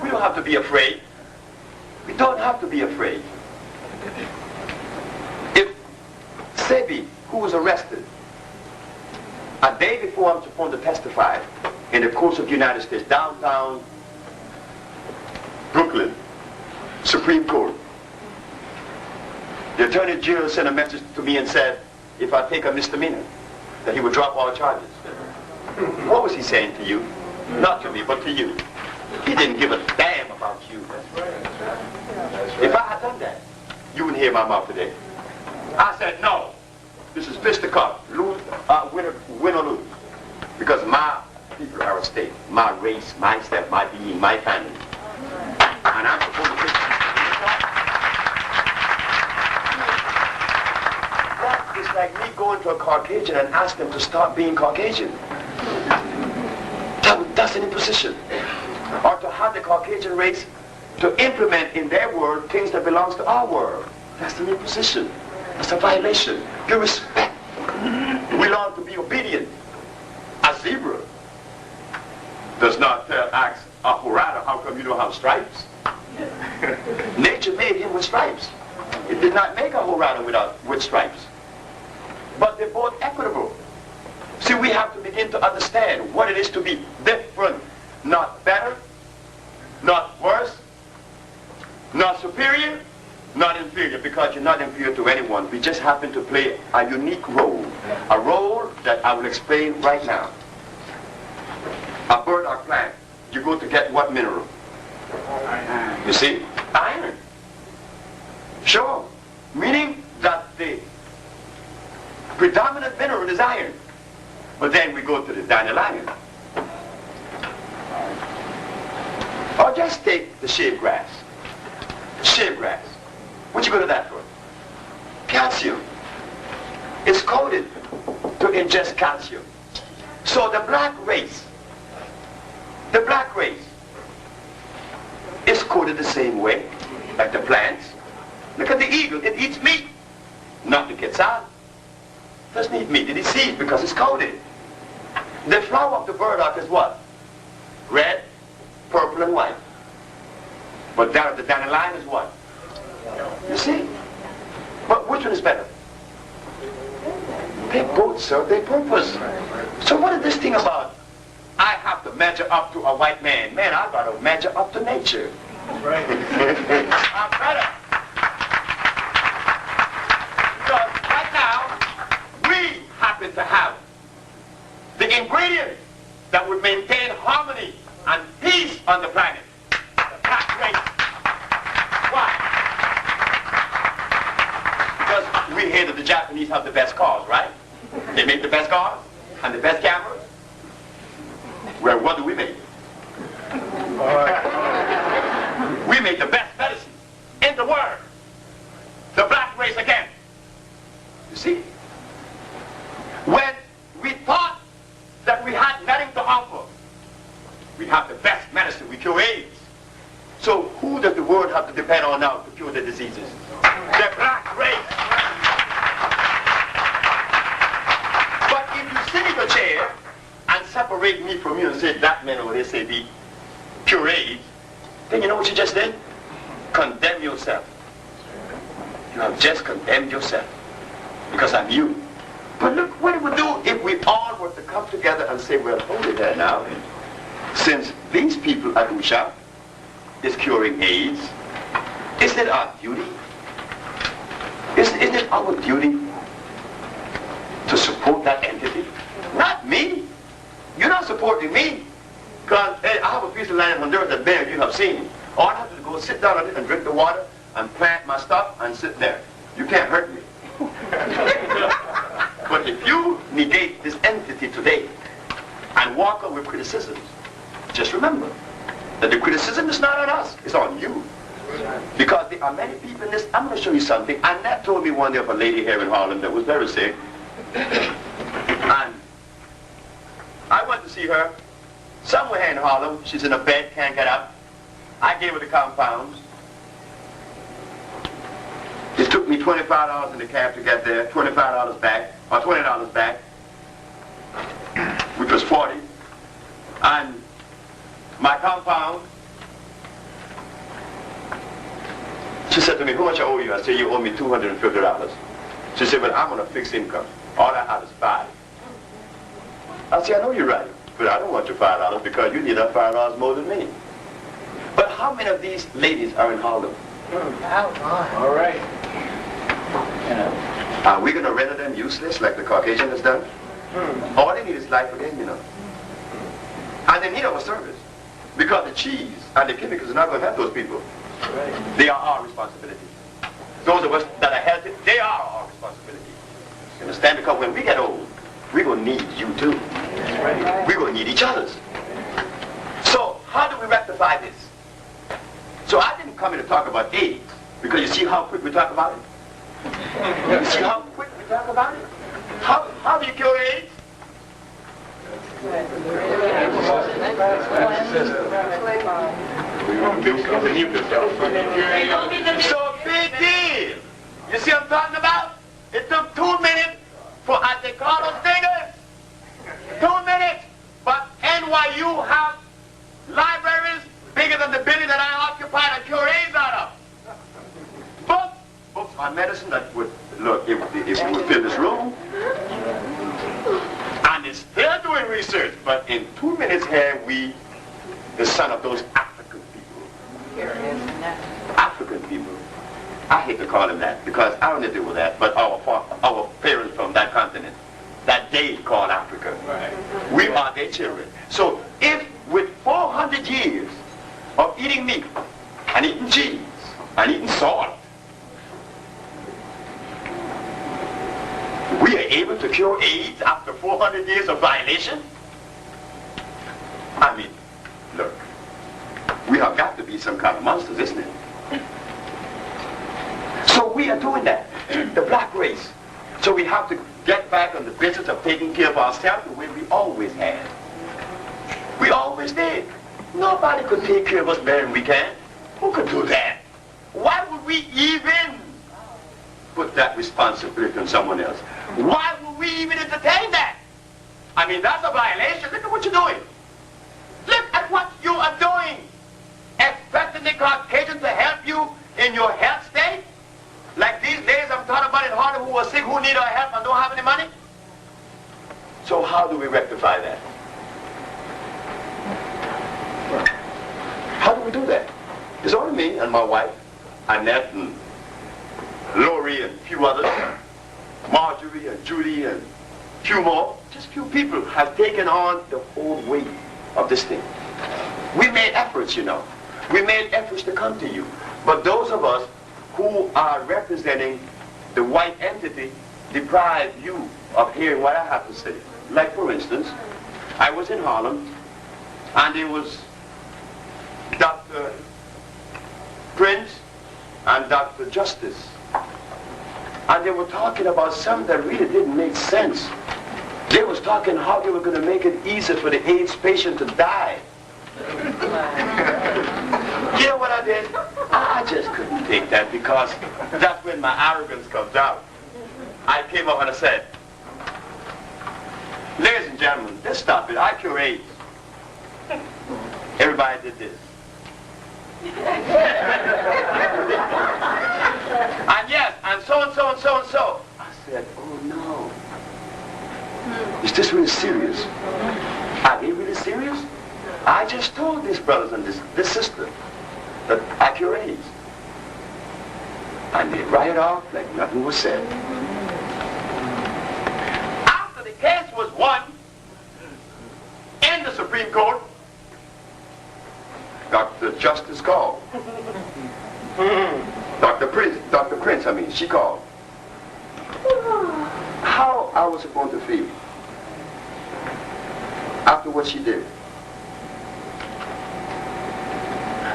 We don't have to be afraid. We don't have to be afraid. If Sebi, who was arrested a day before I'm supposed to testify in the courts of the United States, downtown Brooklyn, Supreme Court, the Attorney General sent a message to me and said, if I take a misdemeanor, that he would drop all charges. What was he saying to you? Not to me, but to you. He didn't give a damn about you. If I had done that, you wouldn't hear my mouth today. I said, no, this is fisticuff, lose, win or lose. Because my people are at stake, my race, my step, my being, my family. And I'm supposed to take that is like me going to a Caucasian and asking them to stop being Caucasian. That's an imposition. Or to have the Caucasian race to implement in their world things that belongs to our world. That's an imposition. That's a violation. Give respect. We learn to be obedient. A zebra does not ask a horada, how come you don't have stripes? Nature made him with stripes. It did not make a horada with stripes. But they're both equitable. See, we have to begin to understand what it is to be different. Not better, not worse, not superior, not inferior, because you're not inferior to anyone. We just happen to play a unique role, a role that I will explain right now. A bird or plant, you go to get what mineral? You see? Iron. Sure. Meaning that the predominant mineral is iron. But then we go to the dandelion. Or just take the shave grass. Shave grass. What you go to that for? Calcium. It's coded to ingest calcium. So the black race is coded the same way like the plants. Look at the eagle. It eats meat. Not the quetzal. It doesn't eat meat. It eats seeds because it's coded. The flower of the burdock is what? Red, purple and white. But that of the dandelion is what? You see? But which one is better? They both serve their purpose. So what is this thing about? I have to measure up to a white man. Man, I've got to measure up to nature. Right. I'm better. Because right now, we happen to have the ingredients that would maintain harmony and peace on the planet. The black race. Why? Because we hear that the Japanese have the best cars, right? They make the best cars and the best cameras. Well, what do we make? All right. We make the best medicine in the world. The black race again. You see? When we thought that we had nothing to offer, we have the best medicine. We cure AIDS. So who does the world have to depend on now to cure the diseases? The black race. But if you sit in the chair and separate me from you and say that man over there say the cure AIDS, then you know what you just did? Condemn yourself. You have just condemned yourself because I'm you. But look what it would do if we all were to come together and say, well, hold it there now. Since these people at Usha is curing AIDS, isn't it our duty? Isn't it our duty to support that entity? Not me. You're not supporting me. Because hey, I have a piece of land in Honduras that bear you have seen. All I have to do is go sit down on it and drink the water and plant my stuff and sit there. You can't hurt me. But if you negate this entity today and walk up with criticisms, just remember that the criticism is not on us, it's on you. Because there are many people in this. I'm going to show you something. Annette told me one day of a lady here in Harlem that was very sick. And I went to see her somewhere in Harlem. She's in a bed, can't get up. I gave her the compounds. It took me $25 in the cab to get there, $25 back, or $20 back, which was 40. And my compound, she said to me, how much I owe you? I said, you owe me $250. She said, well, I'm on a fixed income. All I have is $5. I said, I know you're right, but I don't want your $5 because you need that $5 more than me. But how many of these ladies are in Harlem? All right. Are we going to render them useless like the Caucasian has done? All they need is life again, you know. And they need our service. Because the cheese and the chemicals are not going to help those people. Right. They are our responsibility. Those of us that are healthy, they are our responsibility. You understand? Because when we get old, we're going to need you too. Right. We're going to need each other. So how do we rectify this? So I didn't come here to talk about AIDS, because you see how quick we talk about it? You see how quick we talk about it? How do you cure AIDS? So big deal. You see what I'm talking about? It took 2 minutes for, as they call those niggas, 2 minutes. But NYU have libraries bigger than the building that I occupy and cure AIDS out of. Books on medicine that would, look, if you would fill this room. And it's still doing research, but in 2 minutes here, we, the son of those African people. African people. I hate to call them that, because I don't deal with that, but our parents from that continent, that they call Africa. Right. We are their children. So if with 400 years of eating meat, and eating cheese, and eating salt, we are able to cure AIDS after 400 years of violation? I mean, look, we have got to be some kind of monsters, isn't it? So we are doing that, the black race. So we have to get back on the business of taking care of ourselves the way we always have. We always did. Nobody could take care of us better than we can. Who could do that? Why would we even put that responsibility on someone else? Why would we even entertain that? I mean, that's a violation. Look at what you're doing. Look at what you are doing. need our help and don't have any money? So how do we rectify that? How do we do that? It's only me and my wife, Annette and Lori and a few others, Marjorie and Judy and a few more. Just a few people have taken on the whole weight of this thing. We made efforts, you know. We made efforts to come to you. But those of us who are representing the white entity deprive you of hearing what I have to say. Like, for instance, I was in Harlem, and there was Dr. Prince and Dr. Justice. And they were talking about something that really didn't make sense. They was talking how they were going to make it easier for the AIDS patient to die. You know what I did? I just couldn't take that, because that's when my arrogance comes out. I came up and I said, ladies and gentlemen, let's stop it. I cure AIDS. Everybody did this. And yes, and so and so and so and so. I said, oh no. Is this really serious? Are they really serious? I just told these brothers and this sister that I cure AIDS. And they riot off like nothing was said. After the case was won in the Supreme Court, Dr. Justice called. Dr. Prince, she called. How I was supposed to feel after what she did.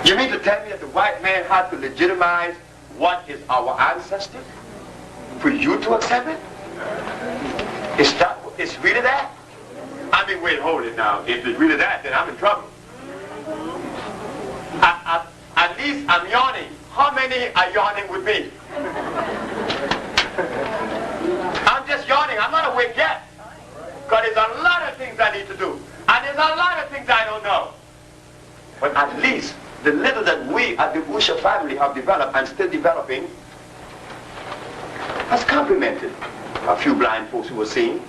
You mean to tell me that the white man had to legitimize what is our ancestors for you to accept it? It's really that? I mean, wait, hold it now. If it's really that, then I'm in trouble. At least I'm yawning. How many are yawning with me? I'm just yawning. I'm not awake yet. Because there's a lot of things I need to do. And there's a lot of things I don't know. But at least the little that we at the Busher family have developed and still developing has complemented a few blind folks who were seeing.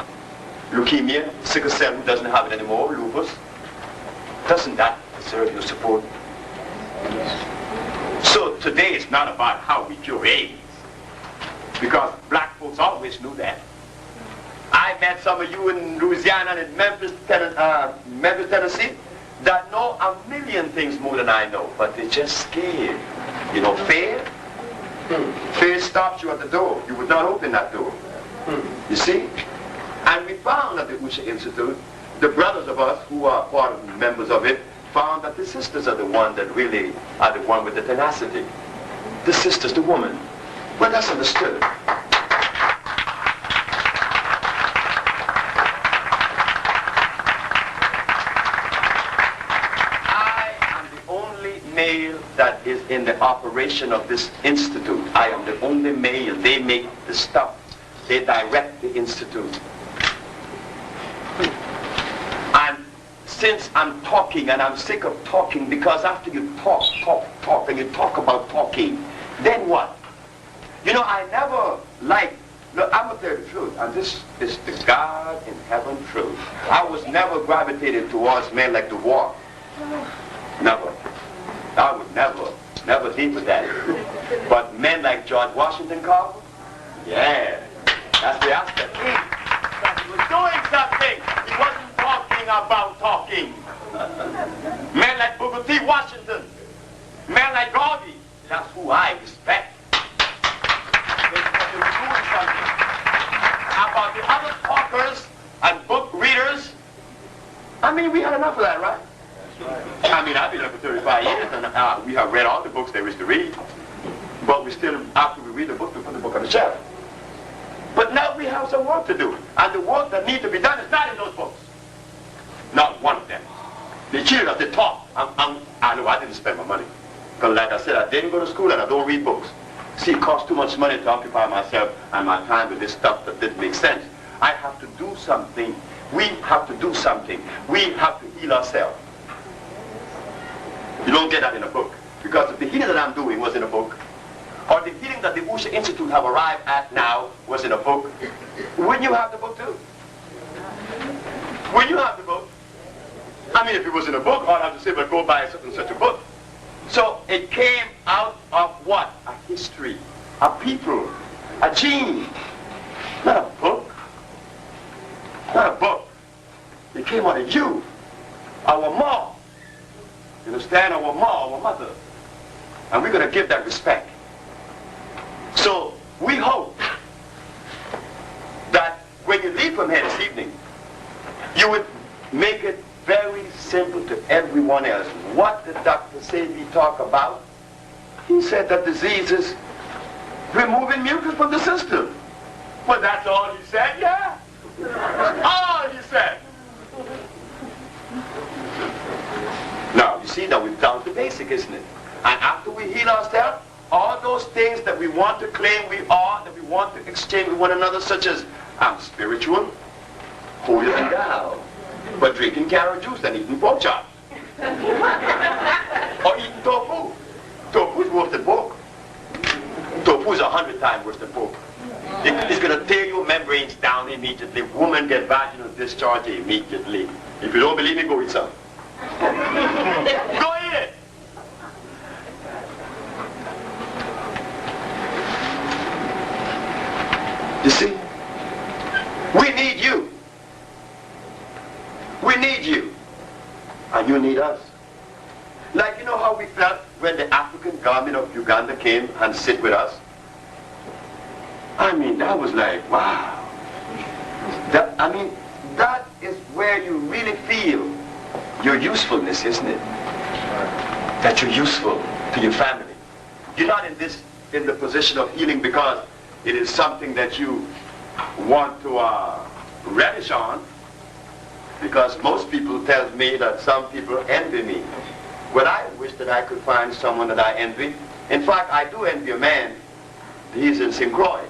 Leukemia, sickle cell who doesn't have it anymore, lupus. Doesn't that deserve your support? So today it's not about how we cure AIDS, because black folks always knew that. I met some of you in Louisiana and in Memphis, Tennessee, that know a million things more than I know, but they're just scared. You know, fear? Fear stops you at the door. You would not open that door. You see? And we found at the Usha Institute, the brothers of us who are part of the members of it, found that the sisters are the one that really are the one with the tenacity. The sister's the woman. Well, that's understood. I am the only male that is in the operation of this institute. I am the only male. They make the stuff. They direct the institute. And since I'm talking, and I'm sick of talking, because after you talk, and you talk about talking, then what? You know, I never liked, look, I'm going to tell you the truth, and this is the God in heaven truth. I was never gravitated towards men like the war. Never. I would never deal with that. But men like George Washington Carver, yeah, that's the aspect. He was doing something. He wasn't talking about talking. Men like Booker T. Washington, men like Garvey, that's who I respect. They were doing something. About the other talkers and book readers, I mean, we had enough of that, right? I mean, I've been here for 35 years, and we have read all the books there is to read. But we still, after we read the book, we put the book on the shelf. But now we have some work to do. And the work that needs to be done is not in those books. Not one of them. They cheated us, they talk. I know I didn't spend my money. Because like I said, I didn't go to school and I don't read books. See, it costs too much money to occupy myself and my time with this stuff that didn't make sense. I have to do something. We have to do something. We have to heal ourselves. You don't get that in a book. Because if the healing that I'm doing was in a book, or the healing that the Usha Institute have arrived at now was in a book, wouldn't you have the book too? Wouldn't you have the book? I mean, if it was in a book, I'd have to say, but go buy such and such a book. So it came out of what? A history, a people, a gene, not a book. Not a book. It came out of you, our mom. You understand? Our mom, our mother. And we're going to give that respect. So we hope that when you leave from here this evening, you would make it very simple to everyone else. What did Dr. Sebi talk about? He said that disease is removing mucus from the system. Well, that's all he said, yeah. All he said. Now, you see, now we've down to basic, isn't it? And after we heal ourselves, all those things that we want to claim we are, that we want to exchange with one another, such as, I'm spiritual, holier than thou, but drinking carrot juice and eating pork chops. Or eating tofu. Tofu is worse than pork. Tofu is 100 times worse than pork. It's going to tear your membranes down immediately. Woman get vaginal discharge immediately. If you don't believe me, go eat some. Go eat it. You see? We need you. We need you. And you need us. Like, you know how we felt when the African government of Uganda came and sit with us? I mean, that was like, wow. That is where you really feel your usefulness, isn't it? That you're useful to your family. You're not in the position of healing because it is something that you want to relish on. Because most people tell me that some people envy me. Well, I wish that I could find someone that I envy. In fact, I do envy a man. He's in St. Croix.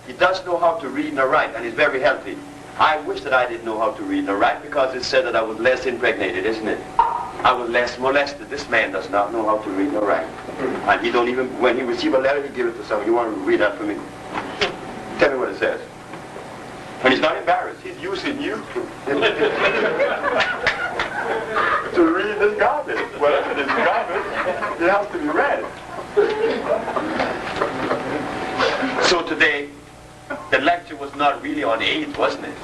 He does know how to read and write, and he's very healthy. I wish that I didn't know how to read and write because it said that I was less impregnated, isn't it? I was less molested. This man does not know how to read and write. And he don't even, when he receives a letter, he gives it to someone. You want to read that for me? Tell me what it says. And he's not embarrassed. He's using you to read this garbage. Whatever this garbage, it has to be read. So today, the lecture was not really on AIDS, wasn't it?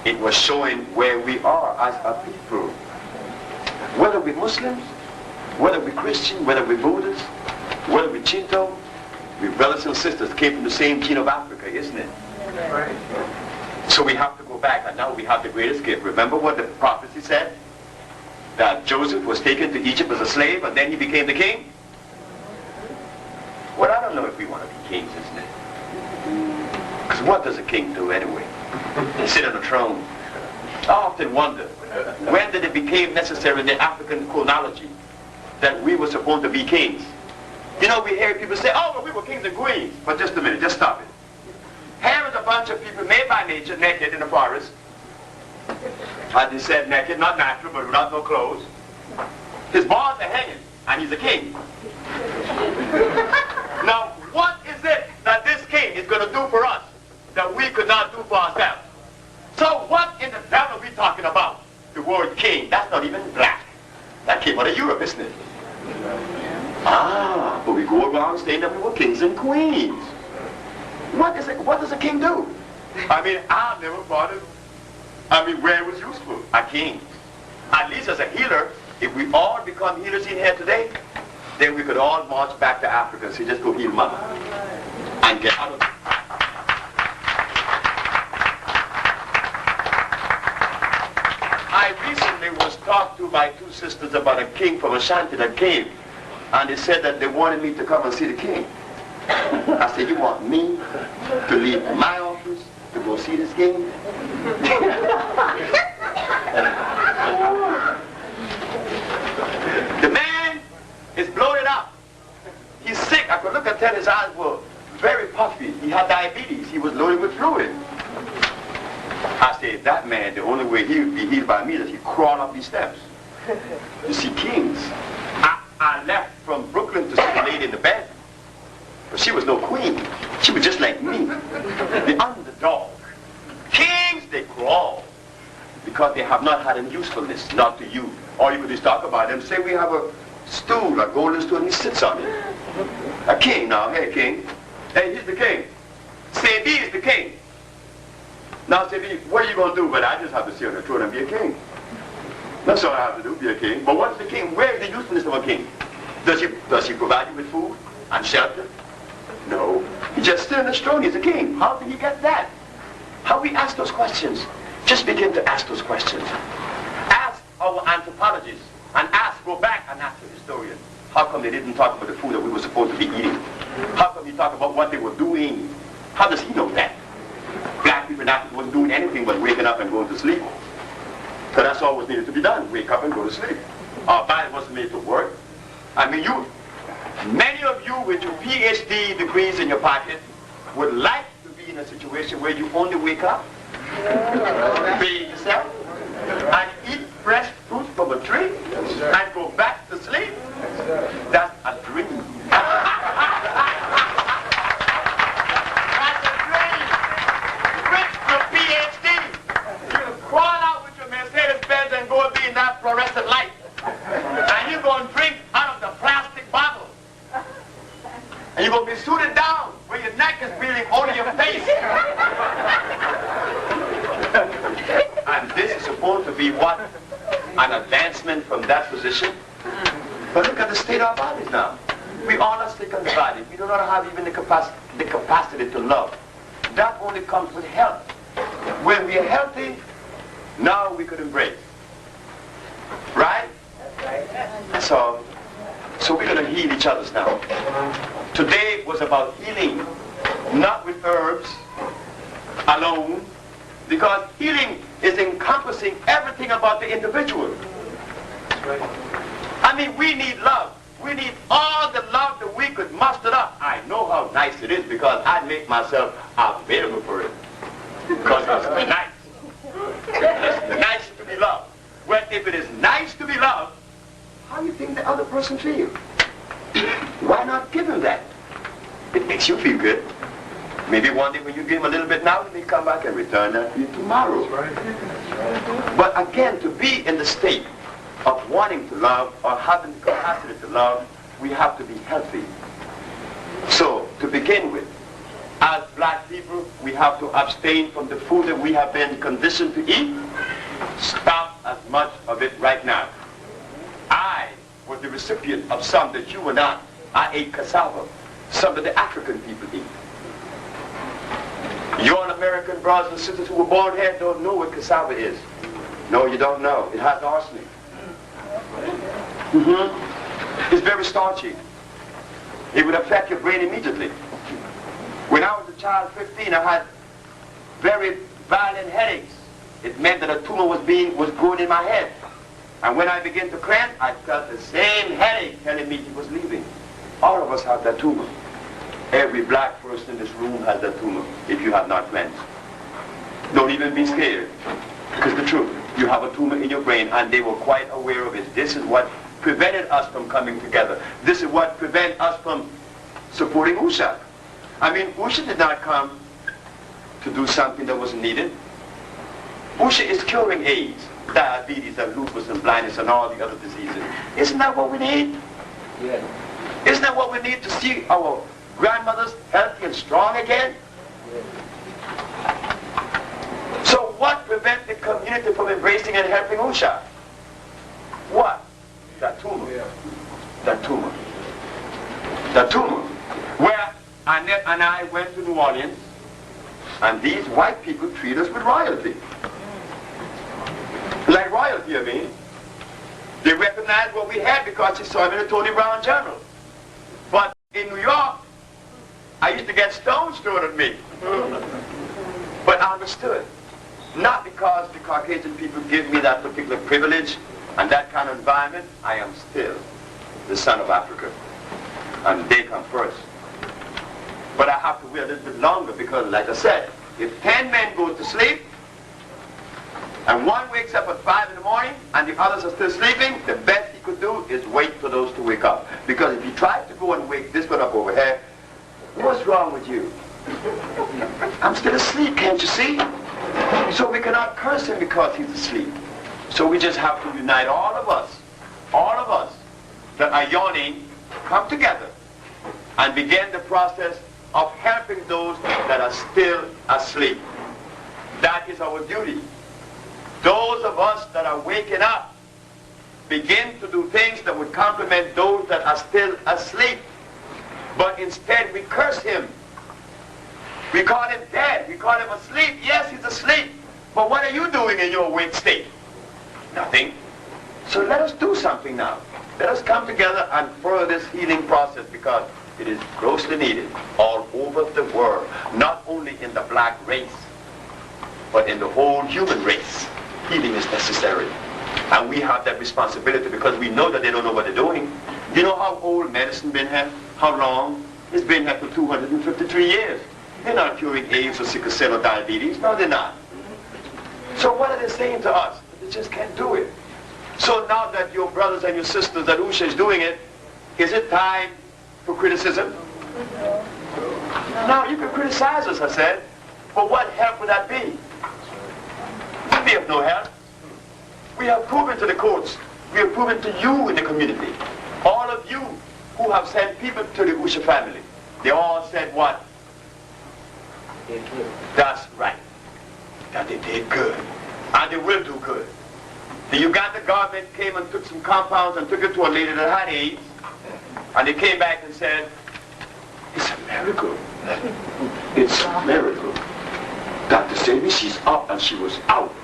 It was showing where we are as a people. Whether we're Muslims, whether we're Christian, whether we're Buddhists, whether we're Shinto, we're brothers and sisters, came from the same gene of Africa, isn't it? Right. So we have to go back, and now we have the greatest gift. Remember what the prophecy said? That Joseph was taken to Egypt as a slave, and then he became the king? Well, I don't know if we want to be kings, isn't it? Because what does a king do anyway? Sit on a throne. I often wonder, when did it become necessary in the African chronology that we were supposed to be kings? You know, we hear people say, oh, well, we were kings and queens. But just a minute, just stop it. Here is a bunch of people made by nature, naked in the forest. As they said, naked, not natural, but without no clothes. His balls are hanging, and he's a king. Now, what is it that this king is going to do for us that we could not do for ourselves? So what in the devil are we talking about? The word king, that's not even black. That came out of Europe, isn't it? Ah, but we go around saying that we were kings and queens. What does a king do? I mean, I never thought it. I mean, where it was useful? A king. At least as a healer, if we all become healers in here today, then we could all march back to Africa and say, just go heal mother. And get out of it. I recently was talked to by two sisters about a king from Ashanti that came. And they said that they wanted me to come and see the king. I said, you want me to leave my office to go see this king? The man is bloated up. He's sick. I could look and tell his eyes were very puffy. He had diabetes. He was loaded with fluid. I said, that man, the only way he would be healed by me is he crawl up these steps. You see, kings. I left from Brooklyn to see the lady in the bed. But she was no queen. She was just like me, the underdog. Kings, they crawl because they have not had any usefulness, not to you. Or you could just talk about them. Say we have a stool, a golden stool, and he sits on it. A king now. Hey, king. Hey, he's the king. Sebi is the king. Now, Sebi, what are you going to do? But I just have to sit on the throne and be a king. That's all I have to do, be a king. But what's the king? Where is the usefulness of a king? Does he provide you with food and shelter? No. He just sits on his throne. He's a king. How did he get that? How we ask those questions? Just begin to ask those questions. Ask our anthropologists and go back and ask the historian. How come they didn't talk about the food that we were supposed to be eating? How come he talk about what they were doing? How does he know that? Black people in Africa wasn't doing anything but waking up and going to sleep. Because that's all was needed to be done. Wake up and go to sleep. Our body wasn't made to work. I mean, many of you with your PhD degrees in your pocket would like to be in a situation where you only wake up, bathe yourself, and eat fresh fruit from a tree, and go back to sleep. That's a dream. That's a dream. With your PhD, you crawl out with your Mercedes-Benz and go be in that fluorescent light. And you're going to drink out of the plastic bottle. And you're going to be suited down where your neck is bleeding only your face. And this is supposed to be what? An advancement from that position? But look at the state of our bodies now. We all are sick on the body. We do not have even the capacity to love. That only comes with health. When we are healthy, now we could embrace. Right? So we're going to heal each other's now. Today was about healing, not with herbs alone, because healing is encompassing everything about the individual. I mean, we need love. We need all the love that we could muster up. I know how nice it is because I make myself available for it. Because it's nice. It's nice to be loved. Well, if it is nice to be loved, how do you think the other person feels? Why not give him that? It makes you feel good. Maybe one day when you give him a little bit now, he may come back and return that to you tomorrow. But again, to be in the state of wanting to love or having the capacity to love, we have to be healthy. So, to begin with, as black people, we have to abstain from the food that we have been conditioned to eat. Stop as much of it right now. I was the recipient of some that you were not. I ate cassava. Some of the African people eat. Your American brothers and sisters who were born here don't know what cassava is. No, you don't know. It has arsenic. It's very starchy. It would affect your brain immediately. When I was a child, 15, I had very violent headaches. It meant that a tumor was growing in my head. And when I began to cleanse, I felt the same headache telling me it was leaving. All of us have that tumor. Every black person in this room has that tumor, if you have not cleansed. Don't even be scared. Because the truth, you have a tumor in your brain, and they were quite aware of it. This is what prevented us from coming together. This is what prevented us from supporting Usha. I mean, Usha did not come to do something that wasn't needed. Usha is curing AIDS, diabetes, and lupus, and blindness, and all the other diseases. Isn't that what we need? Yeah. Isn't that what we need to see our grandmothers healthy and strong again? Yeah. So what prevents the community from embracing and helping Usha? What? That tumor. Yeah. That tumor. That tumor. Where Annette and I went to New Orleans, and these white people treat us with royalty. Like royalty, I mean. They recognized what we had because they saw him in the Tony Brown Journal. But in New York, I used to get stones thrown at me. But I understood. Not because the Caucasian people give me that particular privilege and that kind of environment. I am still the son of Africa. And they come first. But I have to wait a little bit longer because, like I said, if 10 men go to sleep, and one wakes up at 5 in the morning, and the others are still sleeping, the best he could do is wait for those to wake up. Because if he tries to go and wake this one up over here, What's wrong with you? I'm still asleep, can't you see? So we cannot curse him because he's asleep. So we just have to unite all of us that are yawning, come together and begin the process of helping those that are still asleep. That is our duty. Those of us that are waking up begin to do things that would complement those that are still asleep. But instead we curse him. We call him dead. We call him asleep. Yes, he's asleep. But what are you doing in your awake state? Nothing. So let us do something now. Let us come together and further this healing process because it is grossly needed all over the world, not only in the black race, but in the whole human race. Healing is necessary. And we have that responsibility because we know that they don't know what they're doing. You know how old medicine been here? How long? It's been here for 253 years. They're not curing AIDS or sickle cell or diabetes. No, they're not. So what are they saying to us? They just can't do it. So now that your brothers and your sisters, that Usha is doing it, is it time for criticism? No, you can criticize us, I said. But what help would that be? We have no help. We have proven to the courts. We have proven to you in the community. All of you who have sent people to the Usha family, they all said what? That's right. That they did good. And they will do good. The Uganda government came and took some compounds and took it to a lady that had AIDS. And they came back and said, it's a miracle. It's a miracle. Dr. Sebi, she's up and she was out.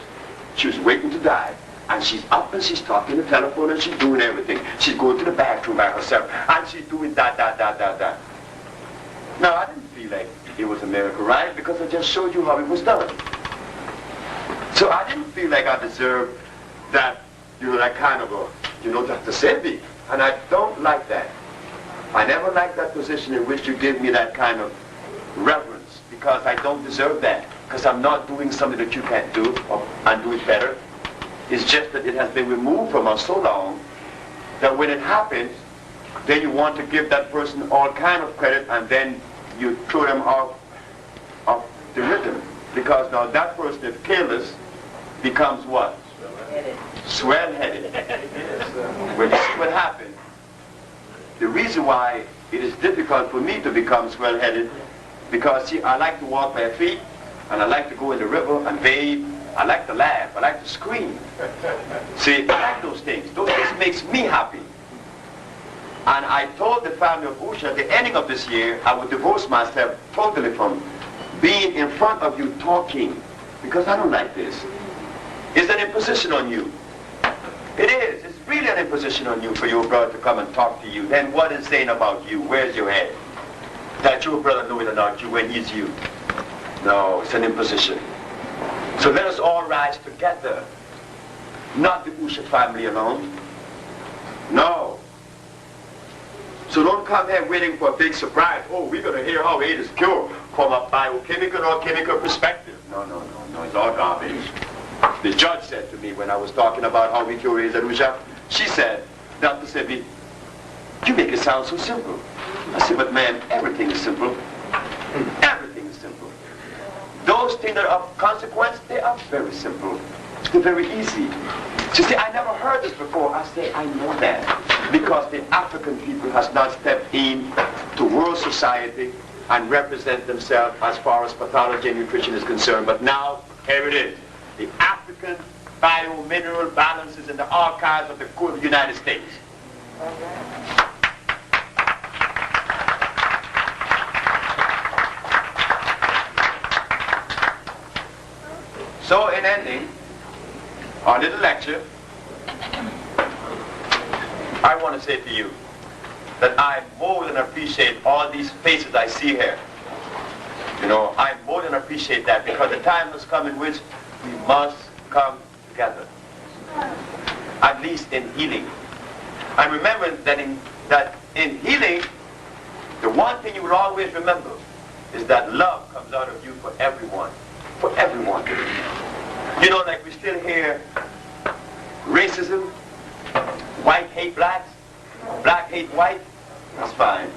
She was waiting to die. And she's up and she's talking on the telephone and she's doing everything. She's going to the bathroom by herself. And she's doing that. Now, I didn't feel like it was a miracle, right? Because I just showed you how it was done. So I didn't feel like I deserved that, that kind of a, Dr. Sebi. And I don't like that. I never liked that position in which you give me that kind of reverence because I don't deserve that. Because I'm not doing something that you can't do and do it better. It's just that it has been removed from us so long that when it happens, then you want to give that person all kind of credit and then you throw them off the rhythm. Because now that person, if careless, becomes what? Swell-headed. Well, this is what happened. The reason why it is difficult for me to become swell-headed, because see, I like to walk bare feet, and I like to go in the river and bathe. I like to laugh. I like to scream. See, I like those things. Those things makes me happy. And I told the family of Usha at the ending of this year, I would divorce myself totally from being in front of you talking, because I don't like this. It's an imposition on you. It is. It's really an imposition on you for your brother to come and talk to you. Then what is saying about you? Where's your head? That your brother know it about you when he's you. No, it's an imposition. So let us all rise together. Not the Usha family alone. No. So don't come here waiting for a big surprise. Oh, we're going to hear how AIDS is cured from a biochemical or chemical perspective. No. It's all garbage. The judge said to me when I was talking about how we cure AIDS at Usha, she said, Dr. Sebi, you make it sound so simple. I said, but man, everything is simple. Everything is simple. Those things that are of consequence, they are very simple. They're very easy. So see, I never heard this before. I say, I know that. Because the African people has not stepped in to world society and represent themselves as far as pathology and nutrition is concerned. But now, here it is. The African bio-mineral balance is in the archives of the United States. So in ending our little lecture, I want to say to you that I more than appreciate all these faces I see here. I more than appreciate that because the time has come in which we must come together, at least in healing. And remember that in healing, the one thing you will always remember is that love comes out of you for everyone. For everyone. Like we still hear racism, white hate blacks, black hate white. That's fine.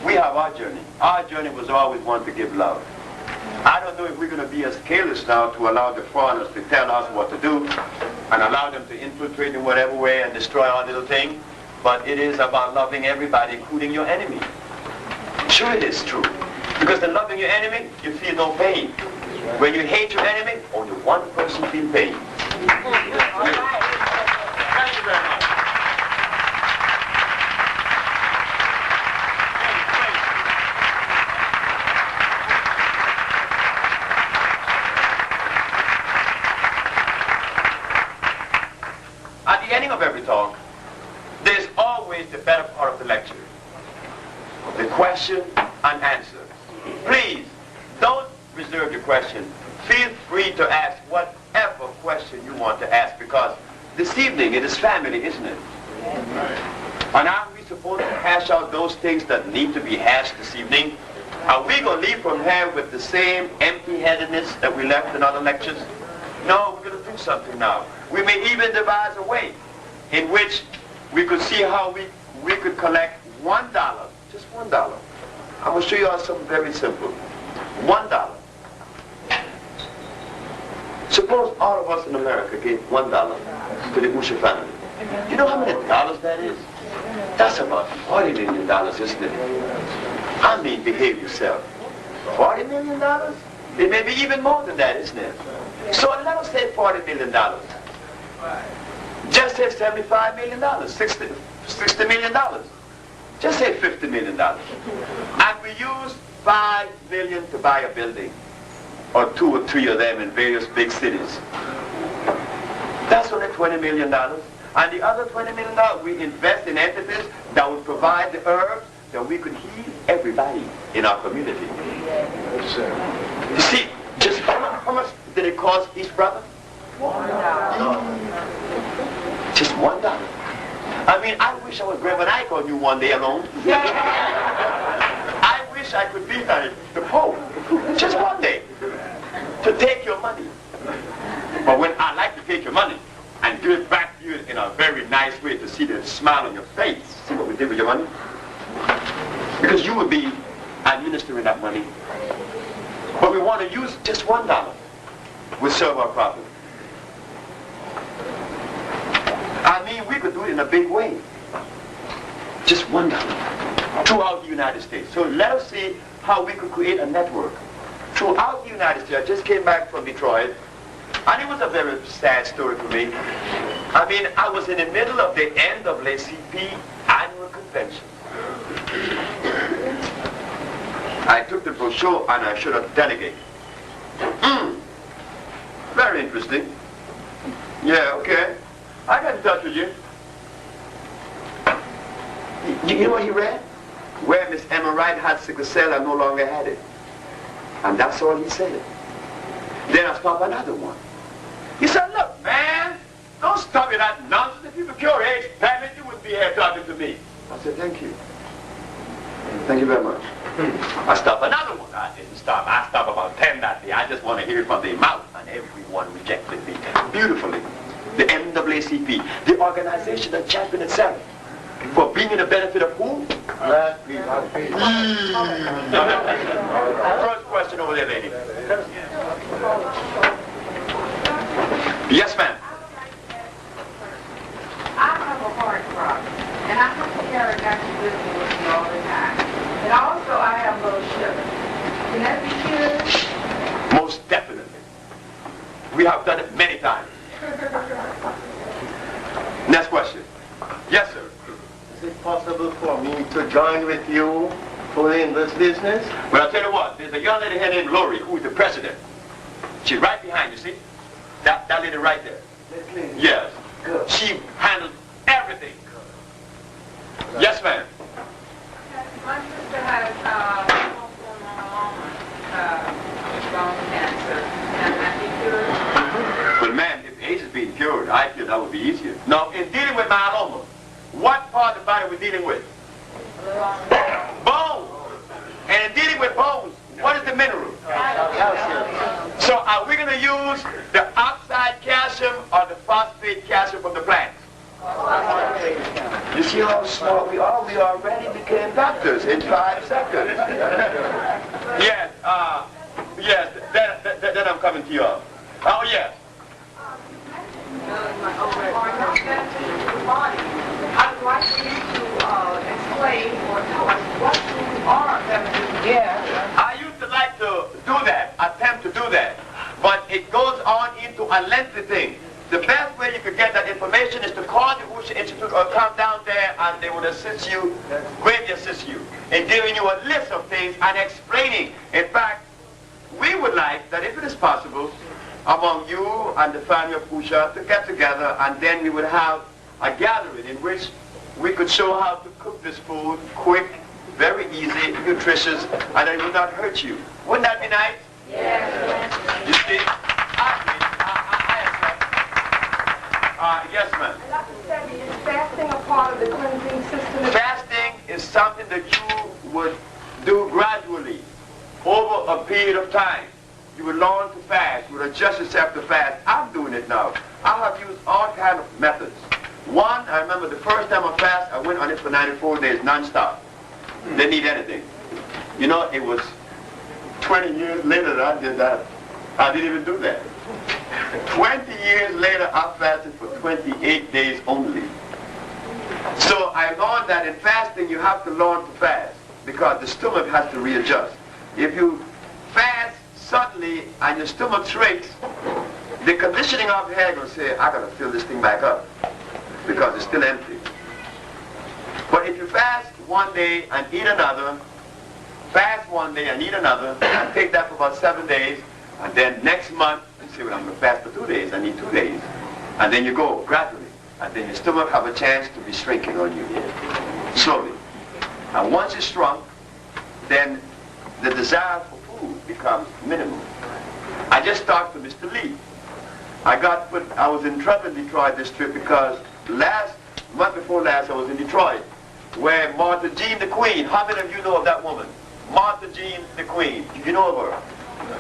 We have our journey. Our journey was always one to give love. I don't know if we're going to be as careless now to allow the foreigners to tell us what to do and allow them to infiltrate in whatever way and destroy our little thing. But it is about loving everybody, including your enemy. Sure, it is true. Because in loving your enemy, you feel no pain. When you hate your enemy, only one person feels pain. Thank you very much. At the ending of every talk, there's always the better part of the lecture. The question and answer. Please, don't reserve your question. Feel free to ask whatever question you want to ask, because this evening it is family, isn't it? And aren't we supposed to hash out those things that need to be hashed this evening? Are we going to leave from here with the same empty-headedness that we left in other lectures? No, we're going to do something now. We may even devise a way in which we could see how we could collect $1, just $1. I'm going to show you all something very simple. $1. Suppose all of us in America gave $1 to the Usher family. You know how many dollars that is? That's about $40 million, isn't it? I mean, behave yourself. $40 million? It may be even more than that, isn't it? So let us say $40 million. Just say $75 million, $60 million. Just say $50 million. And we use $5 million to buy a building, or 2 or 3 of them in various big cities. That's only $20 million. And the other $20 million we invest in entities that would provide the herbs that we could heal everybody in our community. You see, just how much did it cost each brother? $1. Just $1. I mean, I wish I was Reverend Ike on you one day alone. I wish I could be like the Pope, just one day, to take your money. But when I like to take your money and give it back to you in a very nice way, to see the smile on your face, see what we did with your money? Because you would be administering that money. But we want to use just $1. We'll serve our problem. I mean, we could do it in a big way. Just $1 throughout the United States. So let us see how we could create a network throughout the United States. I just came back from Detroit, and it was a very sad story for me. I mean, I was in the middle of the NAACP annual convention. I took the brochure and I showed a delegate. Very interesting. Yeah, okay. I got in touch with you. You know what he read? Where Miss Emma Wright had sickle cell and no longer had it. And that's all he said. Then I stopped another one. He said, look, man, don't stop with that nonsense. If you could cure AIDS, damn it, you wouldn't be here talking to me. I said, thank you. Thank you very much. I stopped another one. I didn't stop. I stopped about 10 that day. I just want to hear it from their mouth. And everyone rejected me beautifully. The NAACP, the organization that championed itself for bringing the benefit of who? First question over there, lady. Yes, ma'am. I have a heart problem, and I have to carry Dr. Whitney with me all the time. And also, I have low sugar. Can that be cured? Most definitely. We have done it many times. Next question. Yes, sir. Is it possible for me to join with you fully in this business? Well, I'll tell you what. There's a young lady here named Lori, who is the president. She's right behind you, see? That lady right there. Yes. Good. She handles everything. Yes, ma'am. My sister has bone cancer. Can that be cured? Well, ma'am, if AIDS is being cured, I feel that would be easier. Now, in dealing with myeloma, what part of the body are we dealing with? Bones. And in dealing with bones, what is the mineral? Calcium. So are we going to use the oxide calcium or the phosphate calcium from the plants? You see see how smart we are? We already became doctors in 5 seconds. Yes, yes, then I'm coming to you. Oh, yes. I'd like for you to explain or tell us what you are. Yeah. I used to like to do that, attempt to do that, but it goes on into a lengthy thing. The best way you could get that information is to call the Usha Institute or come down there and they would assist you, greatly assist you, in giving you a list of things and explaining. In fact, we would like that if it is possible, among you and the family of Usha to get together and then we would have a gathering in which we could show how to cook this food quick, very easy, nutritious, and it would not hurt you. Wouldn't that be nice? Yes. You see, yes, ma'am. Dr. Sebi, is fasting a part of the cleansing system? Fasting is something that you would do gradually over a period of time. You would learn to fast. You would adjust yourself to fast. I'm doing it now. I have used all kinds of methods. One, I remember the first time I fasted, I went on it for 94 days non-stop. Didn't eat anything. You know, it was 20 years later that I did that. I didn't even do that. 20 years later, I fasted for 28 days only. So I learned that in fasting, you have to learn to fast because the stomach has to readjust. If you fast suddenly and your stomach shrinks, the conditioning of your head will say, I got to fill this thing back up because it's still empty. But if you fast one day and eat another, fast one day and eat another, and take that for about 7 days, and then next month, you say, well, I'm going to fast for 2 days, I need 2 days. And then you go gradually. And then your stomach have a chance to be shrinking on you, slowly. And once it's shrunk, then the desire for food becomes minimal. I just talked to Mr. Lee. I was in trouble in Detroit this trip because month before last I was in Detroit, where Martha Jean the Queen, how many of you know of that woman? Martha Jean the Queen, you know of her?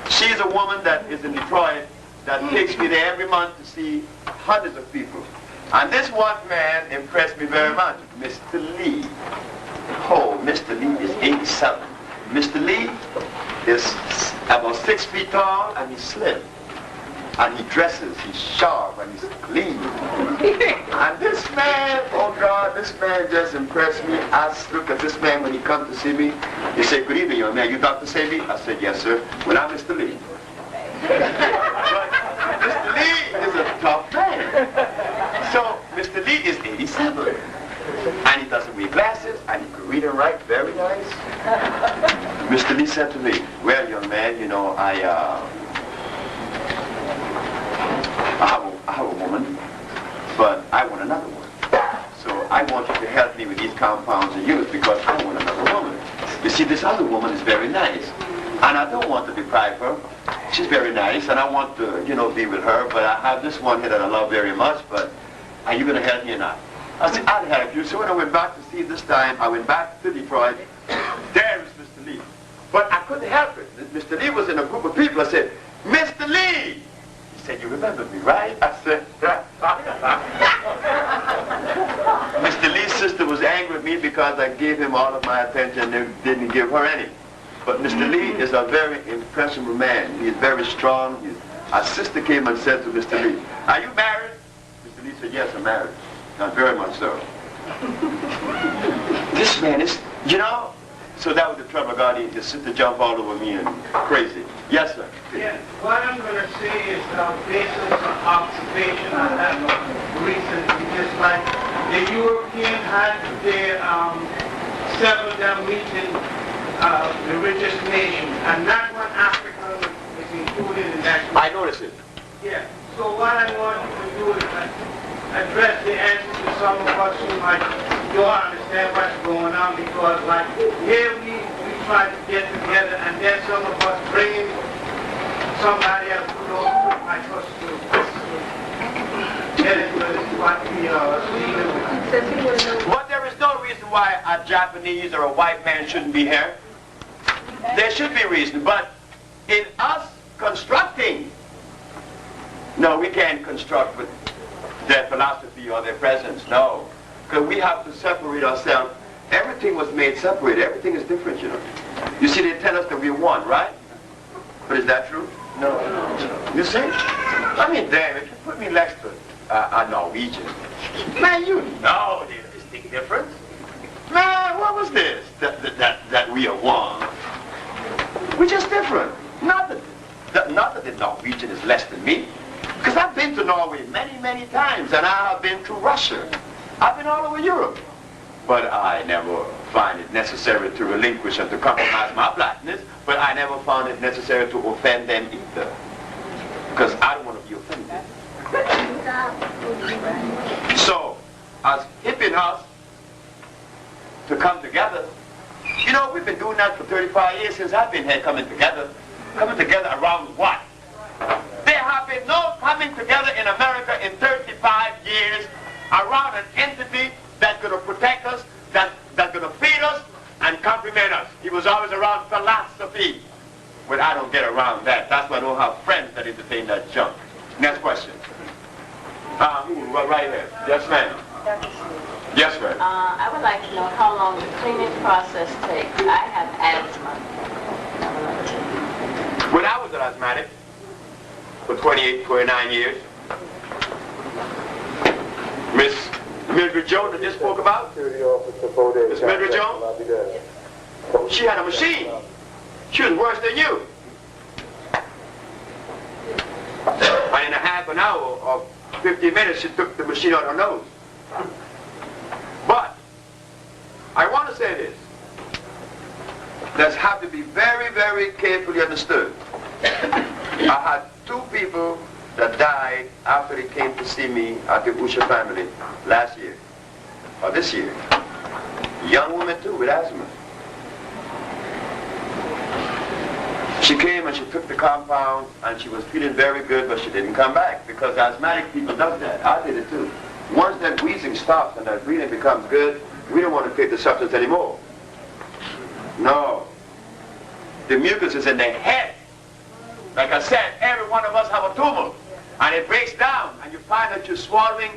She's a woman that is in Detroit that takes me there every month to see hundreds of people. And this one man impressed me very much, Mr. Lee. Oh, Mr. Lee is 87. Mr. Lee is about 6 feet tall and he's slim. And he dresses, he's sharp and he's clean. And this man, oh God, this man just impressed me. I look at this man when he comes to see me. He said, good evening, young man. You Dr. Sebi? I said, yes, sir. Well, I'm Mr. Lee. But Mr. Lee is a tough man. So Mr. Lee is 87. And he doesn't wear glasses, and he can read and write very nice. Mr. Lee said to me, well, young man, you know, I have a woman, but I want another one. So I want you to help me with these compounds you use because I want another woman. You see, this other woman is very nice, and I don't want to deprive her. She's very nice, and I want to, you know, be with her, but I have this one here that I love very much, but are you going to help me or not? I said, I'll help you. So when I went back to see this time, I went back to Detroit. There is Mr. Lee. But I couldn't help it. Mr. Lee was in a group of people. I said, Mr. Lee! He said, you remember me, right? I said, Mr. Lee's sister was angry with me because I gave him all of my attention and didn't give her any. But Mr. Lee is a very impressionable man. He is very strong. Our sister came and said to Mr. Lee, are you married? Mr. Lee said, yes, I'm married. Not very much so. This man is, you know, so that was the trouble I got in. His sister jumped all over me and crazy. Yes, sir. Yeah, what I'm going to say is based on observation I have recently, just like the European had their several of them meeting the richest nation, and not one African is included in that group. I noticed it. Yeah, so what I want you to do is address the answer to some of us who might don't understand what's going on, because like here we try to get together and then some of us bring in somebody else who don't like us to get into what we are dealing with. But there is no reason why a Japanese or a white man shouldn't be here. There should be reason, but in us constructing, no, we can't construct with their philosophy or their presence, no. Because we have to separate ourselves. Everything was made separate. Everything is different, you know. You see, they tell us that we're one, right? But is that true? No. You see? I mean, damn, if you put me next to a Norwegian, man, you know there's a distinct difference. Man, what was this? That we are one. We're just different. Not that the Norwegian is less than me. Because I've been to Norway many, many times, and I have been to Russia. I've been all over Europe. But I never find it necessary to relinquish and to compromise my blackness, but I never found it necessary to offend them either. Because I don't want to be offended. So, as hipping us to come together, you know, we've been doing that for 35 years since I've been here coming together. Coming together around what? There have been no coming together in America in 35 years around an entity that's going to protect us, that's going to feed us, and compliment us. He was always around philosophy. But I don't get around that. That's why I don't have friends that entertain that junk. Next question. Right here. Yes, ma'am. Yes, ma'am. I would like to know how long the cleaning process takes. I have asthma. When I was an asthmatic, for 28, 29 years, Miss Mildred Jones that just spoke about, Miss Mildred Jones, she had a machine. She was worse than you. And in a half an hour or 50 minutes, she took the machine out her nose. But I want to say this. That have to be very, very carefully understood. I had 2 people that died after they came to see me at the Usha family last year, or this year. Young woman too with asthma. She came and she took the compound and she was feeling very good, but she didn't come back because asthmatic people does that. I did it too. Once that wheezing stops and that breathing becomes good, we don't want to take the substance anymore. No. The mucus is in the head. Like I said, every one of us have a tumor. And it breaks down. And you find that you're swallowing.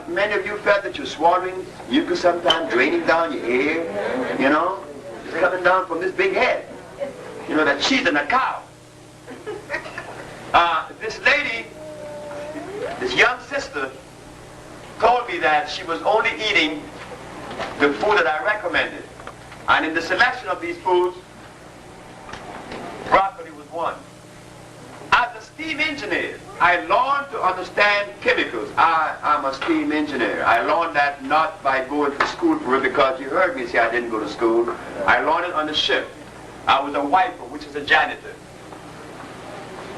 Many of you felt that you're swallowing mucus sometimes, draining down your ear. You know? It's coming down from this big head. You know, that she's in a cow. This lady, this young sister, told me that she was only eating the food that I recommended. And in the selection of these foods, broccoli was one. As a steam engineer, I learned to understand chemicals. I'm a steam engineer. I learned that not by going to school for it, because you heard me say I didn't go to school. I learned it on the ship. I was a wiper, which is a janitor.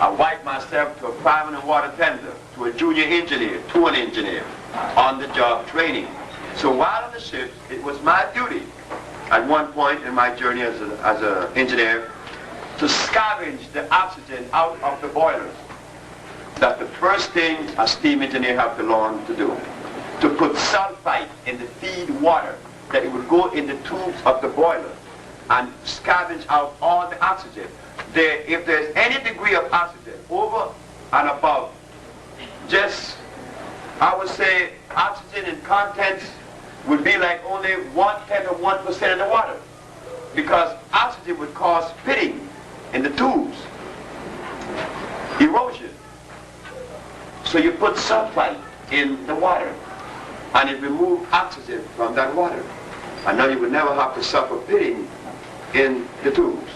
I wiped myself to a fireman and water tender, to a junior engineer, to an engineer, on-the-job training. So while on the ship, it was my duty, at one point in my journey as an engineer, to scavenge the oxygen out of the boilers. That's the first thing a steam engineer has to learn to do. To put sulfite in the feed water, that it would go in the tubes of the boiler and scavenge out all the oxygen. If there's any degree of oxygen over and above, just, I would say, oxygen in contents would be like only 1/10 of 1% in the water. Because oxygen would cause pitting in the tubes, erosion. So you put sulfite in the water, and it removes oxygen from that water. And now you would never have to suffer pitting in the tubes.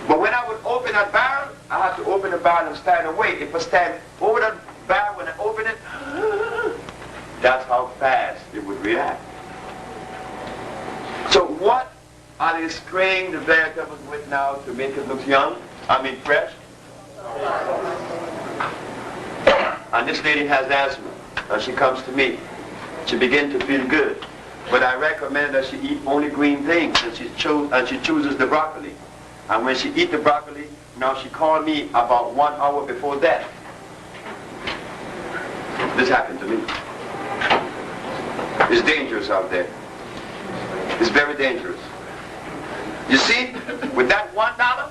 But when I would open that barrel, I have to open the barrel and stand away. If I stand over the barrel when I open it, that's how fast it would react. So what are they spraying the vegetables with now to make it look young? I mean fresh? And this lady has asthma, and she comes to me. She begins to feel good. But I recommend that she eat only green things, and she chooses the broccoli. And when she eats the broccoli, now she called me about 1 hour before that. This happened to me. It's dangerous out there. It's very dangerous. You see, with that $1,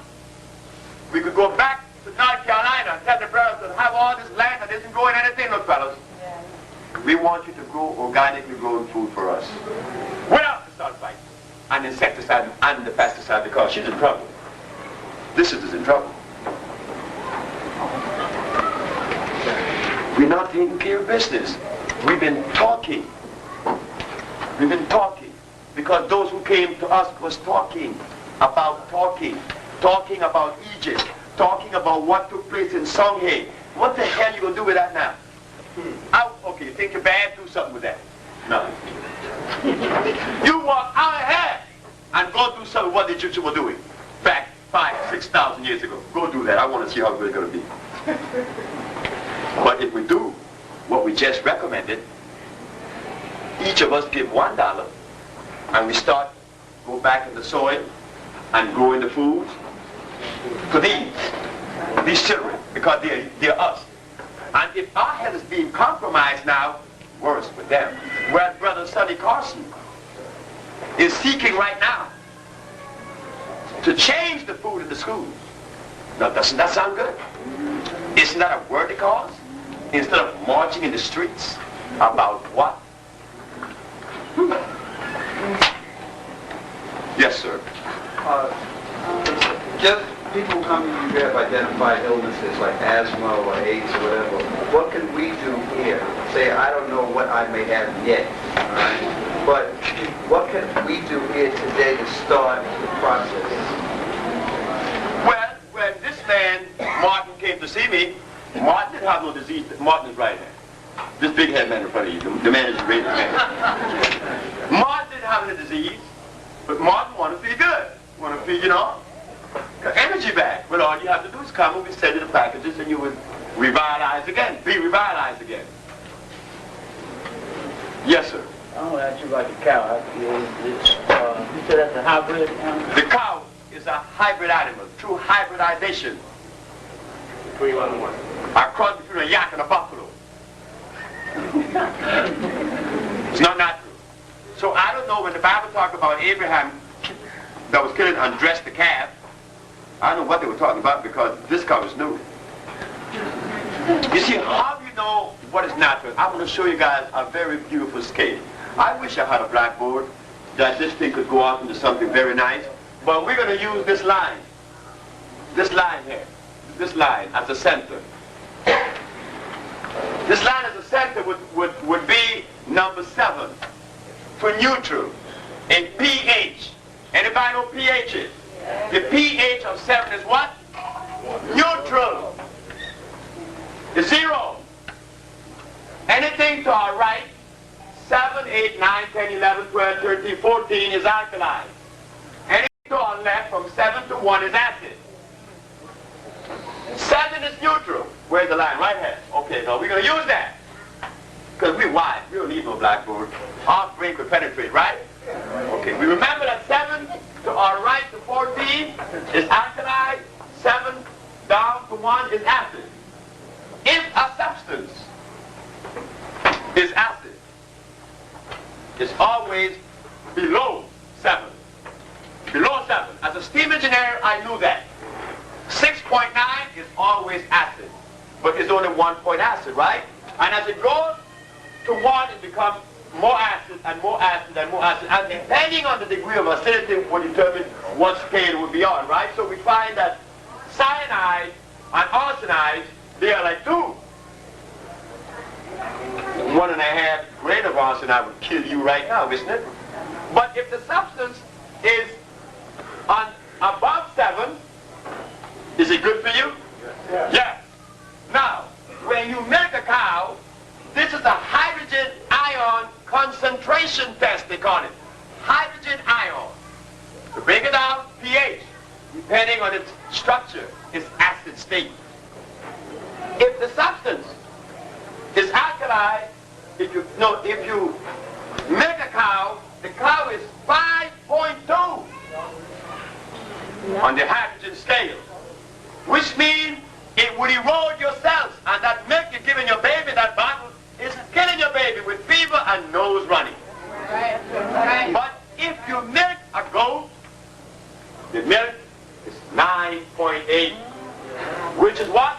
we could go back to North Carolina and tell the brothers to have all this land that isn't growing anything, no fellas. We want you to grow organically grown food for us. Without the sulfite and insecticide and the pesticide, because she's in trouble. This is in trouble. We're not taking care of business. We've been talking. We've been talking. Because those who came to us was talking about Egypt, talking about what took place in Songhay. What the hell are you going to do with that now? Okay, you think you're bad? Do something with that. No. You walk out ahead and go do something what the Egyptians were doing back 5,000, 6,000 years ago. Go do that. I want to see how good it's going to be. But if we do what we just recommended, each of us give $1 and we start, go back in the soil and growing the foods for these children, because they're us. And if our health is being compromised now, worse with them. Whereas Brother Sonny Carson is seeking right now to change the food in the schools. Now, doesn't that sound good? Isn't that a worthy cause? Instead of marching in the streets about what? Yes, sir. Just people coming to you have identified illnesses like asthma or AIDS or whatever. What can we do here? Say, I don't know what I may have yet, all right? But what can we do here today to start the process? Well, when this man, Martin, came to see me, Martin didn't have no disease. Martin is right here. This big head man in front of you, the man is raising his hand. Martin didn't have any disease, but Martin wanted to feel good. Want to feel, got energy back. Well, all you have to do is come and we send you the packages and you would revitalize again, be revitalized again. Yes, sir. I want to ask you about the cow. You said that's a hybrid animal? The cow is a hybrid animal, true hybridization. 311. A cross between a yak and a buffalo. It's not natural. So I don't know when the Bible talked about Abraham that was killing and dressed the calf. I don't know what they were talking about because this cow is new. You see, how do you know what is natural? I'm going to show you guys a very beautiful scale. I wish I had a blackboard that this thing could go off into something very nice. But we're going to use this line. This line here. This line as a center. This line as a center would be number 7 for neutral in pH. Anybody know pH is? The pH of 7 is what? Neutral. It's 0. Anything to our right, 7, 8, 9, 10, 11, 12, 13, 14 is alkaline. Anything to our left from 7 to 1 is acid. 7 is neutral. Where's the line? Right hand. Okay, now we're going to use that. Because we're wise. We don't need no blackboard. Our brain could penetrate, right? Okay, we remember that 7 to our right to 14 is alkali. 7 down to 1 is acid. If a substance is acid, it's always below 7. Below 7. As a steam engineer, I knew that. 6.9 is always acid. But it's only 1 point acid, right? And as it goes to 1, it becomes more acid and more acid and more acid. And depending on the degree of acidity will determine what scale it will be on, right? So we find that cyanide and arsenides, they are like 2. 1.5 grain of arsenide would kill you right now, isn't it? But if the substance is on above 7, is it good for you? Yes. Yes. Now, when you milk a cow, this is a hydrogen ion concentration test, they call it. Hydrogen ion. To break it down, pH, depending on its structure, is acid state. If the substance is alkali, if you milk a cow, the cow is 5.2 on the hydrogen scale, which means it would erode your cells, and that milk you're giving your baby, that bottle, is killing your baby with fever and nose running. Right. Right. But if you milk a goat, the milk is 9.8, which is what?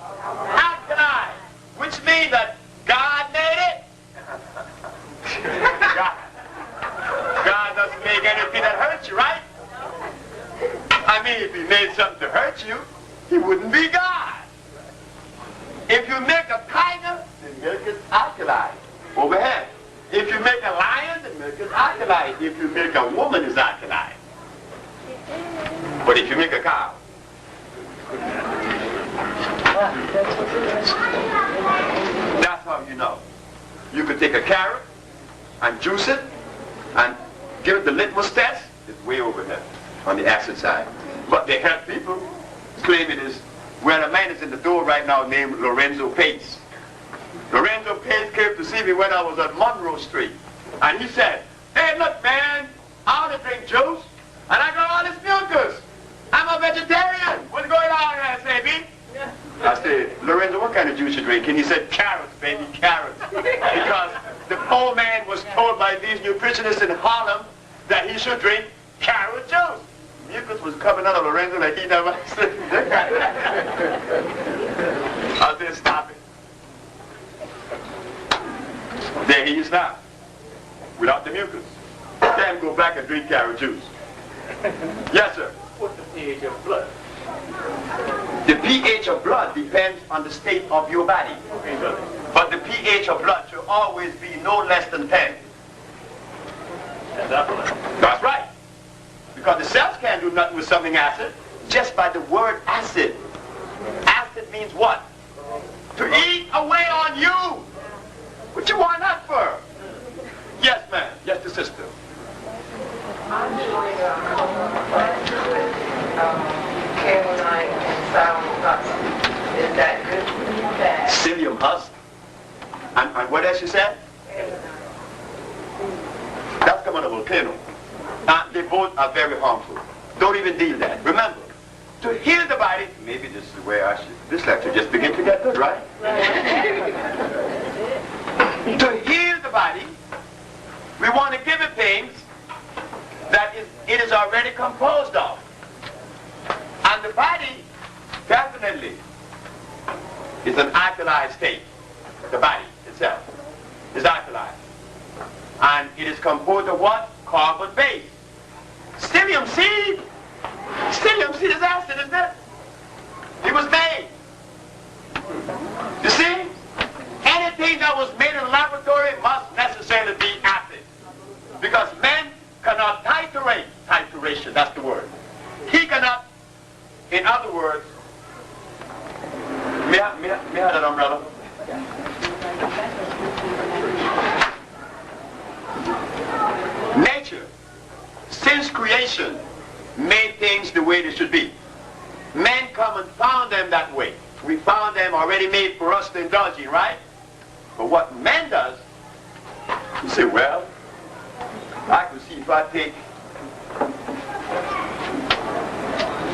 Alkaline, which means that God made it make anything that hurts you, right? I mean, if he made something to hurt you, he wouldn't be God. If you make a tiger, then milk is alkaline. Overhead. If you make a lion, then milk is alkaline. If you make a woman, it's alkaline. But if you make a cow, that's how you know. You could take a carrot and juice it and give it the litmus test. It's way over there on the acid side. But they help people claim it is. Well, a man is in the door right now named Lorenzo Pace. Lorenzo Pace came to see me when I was on Monroe Street. And he said, hey, look, man, I want to drink juice. And I got all this mucus. I'm a vegetarian. What's going on here, Sebi? I said, Lorenzo, what kind of juice you drink? And he said, carrots, baby, carrots. Because the poor man was told by these nutritionists in Harlem that he should drink carrot juice. Mucus was coming out of Lorenzo like he never said. I said, stop it. There he is now, without the mucus. Can't go back and drink carrot juice. Yes, sir. What's the pH of blood? The pH of blood depends on the state of your body. But the pH of blood should always be no less than 10. That's right. Because the cells can't do nothing with something acid just by the word acid. Acid means what? To eat away on you. What you want that for? Yes, ma'am. Yes, the sister. I'm doing calamine and sour sauce. Is that good for you, bad? Psyllium husk. And what else you said? That's coming out of a volcano. They both are very harmful. Don't even deal that. Remember, to heal the body, maybe this is where I should, this lecture just begin to get good, right? To heal the body, we want to give it things that it is already composed of. And the body, definitely, is an alkaline state. The body itself is alkaline. And it is composed of what? Carbon base. Psyllium seed. Psyllium seed is acid, isn't it? It was made. You see? Anything that was made in a laboratory must necessarily be acid. Because men cannot titrate. Titration, that's the word. He cannot, in other words, may I have that umbrella? Nature, since creation, made things the way they should be. Men come and found them that way. We found them already made for us to indulge in, right? But what man does, you say, well, I can see if I take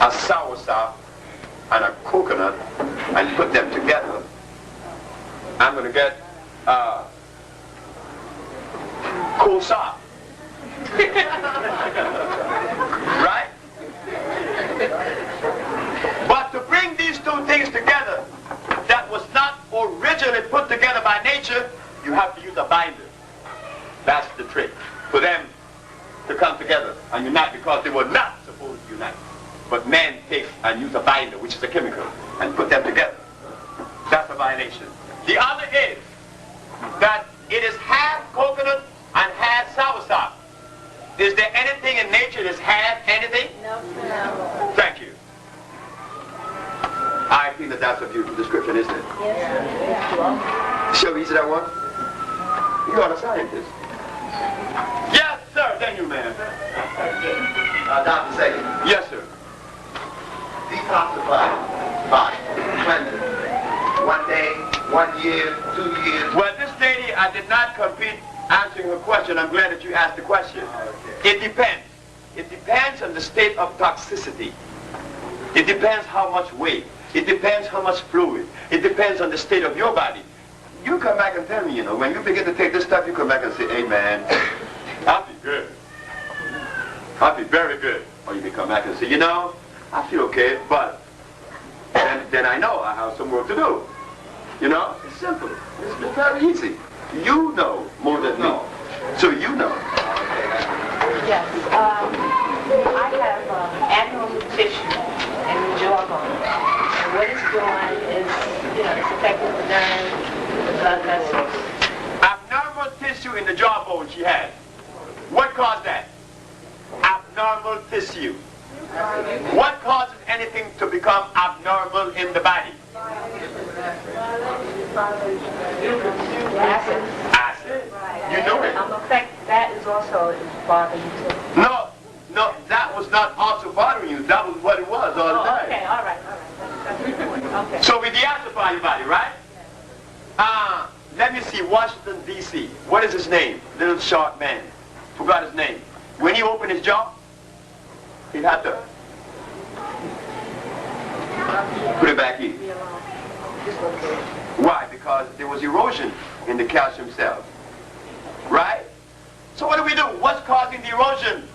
a soursop and a coconut and put them together, I'm going to get cool sop. Right? But to bring these two things together that was not originally put together by nature, you have to use a binder. That's the trick. For them to come together and unite, because they were not supposed to unite. But man takes and use a binder, which is a chemical, and put them together. That's a violation. The other is that it is half coconut and half soursop. Is there anything in nature that's half anything? No, no. Thank you. I think that that's a beautiful description, isn't it? Yes. Shall we use that one? You are a scientist. Yes, sir. Then you, man. Dr. Sebi. Yes, sir. Detoxify body. Cleanse it. 1 day, 1 year, 2 years. Well, this lady, I did not compete answering her question. I'm glad that you asked the question. Okay. It depends. It depends on the state of toxicity. It depends how much weight. It depends how much fluid. It depends on the state of your body. You come back and tell me, when you begin to take this stuff, you come back and say, hey, man, I feel good. I feel very good. Or you may come back and say, I feel okay, but then I know I have some work to do. It's simple. It's very easy. You know more than me. So you know. Yes. tissue and the jawbone. And what it's doing is, it's affecting the nerves, the blood vessels. Abnormal tissue in the jawbone she had. What caused that? Abnormal tissue. What causes anything to become abnormal in the body? Acid. Acid. You know it. That is also bothering you too. No, that was not also bothering you. That was what it was all the time. Okay, all right. Okay. So we deacify your body, right? Let me see, Washington, D.C. What is his name? Little short man. Forgot his name. When he opened his jaw, he had to put it back in. Why? Because there was erosion in the calcium cells. Right? So what do we do? What's causing the erosion?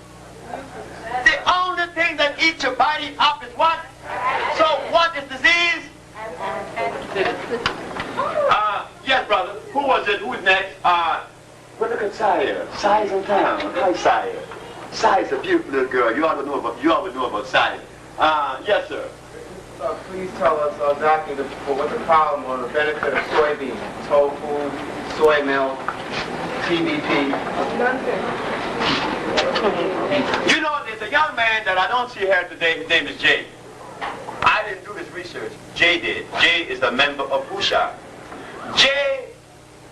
The only thing that eats your body up is what? So what is disease? Yes, brother. Who was it? Who's next? Well, look at Saya. Saya's in town. Hi, Saya. Saya's a beautiful little girl. You ought to know about Saya. Yes, sir. Please tell us, Doctor, what the problem or the benefit of soybeans, tofu, soy milk, TBP. You know, there's a young man that I don't see here today. His name is Jay. I didn't do this research. Jay did. Jay is a member of Usha. Jay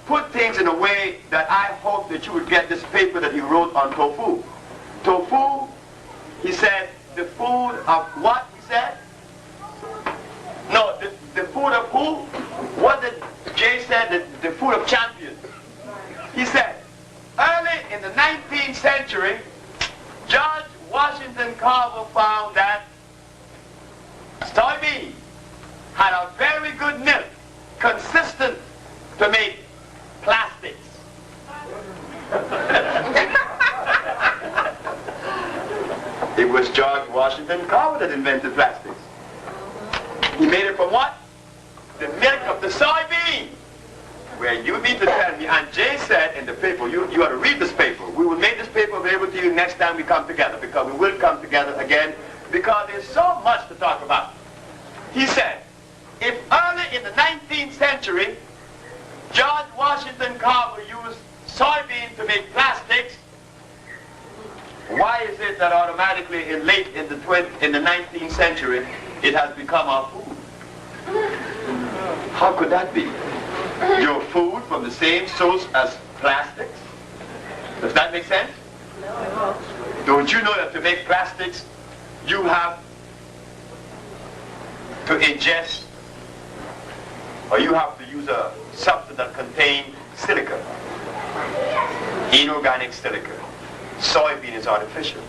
put things in a way that I hope that you would get this paper that he wrote on tofu. Tofu, he said, the food of what, he said? No, the food of who? What did Jay said? The food of champions. He said, early in the 19th century, George Washington Carver found that soybean had a very good milk, consistent to make plastics. It was George Washington Carver that invented plastics. He made it from what? The milk of the soybean. Where you need to tell me, and Jay said in the paper, you ought to read this paper. We will make this paper available to you next time we come together, because we will come together again, because there's so much to talk about. He said, if early in the 19th century, George Washington Carver used soybean to make plastics, why is it that automatically in the 19th century, it has become our food? How could that be? Your food from the same source as plastics? Does that make sense? No. Don't you know that to make plastics, you have to ingest, or you have to use a substance that contains silica, inorganic silica. Soybean is artificial.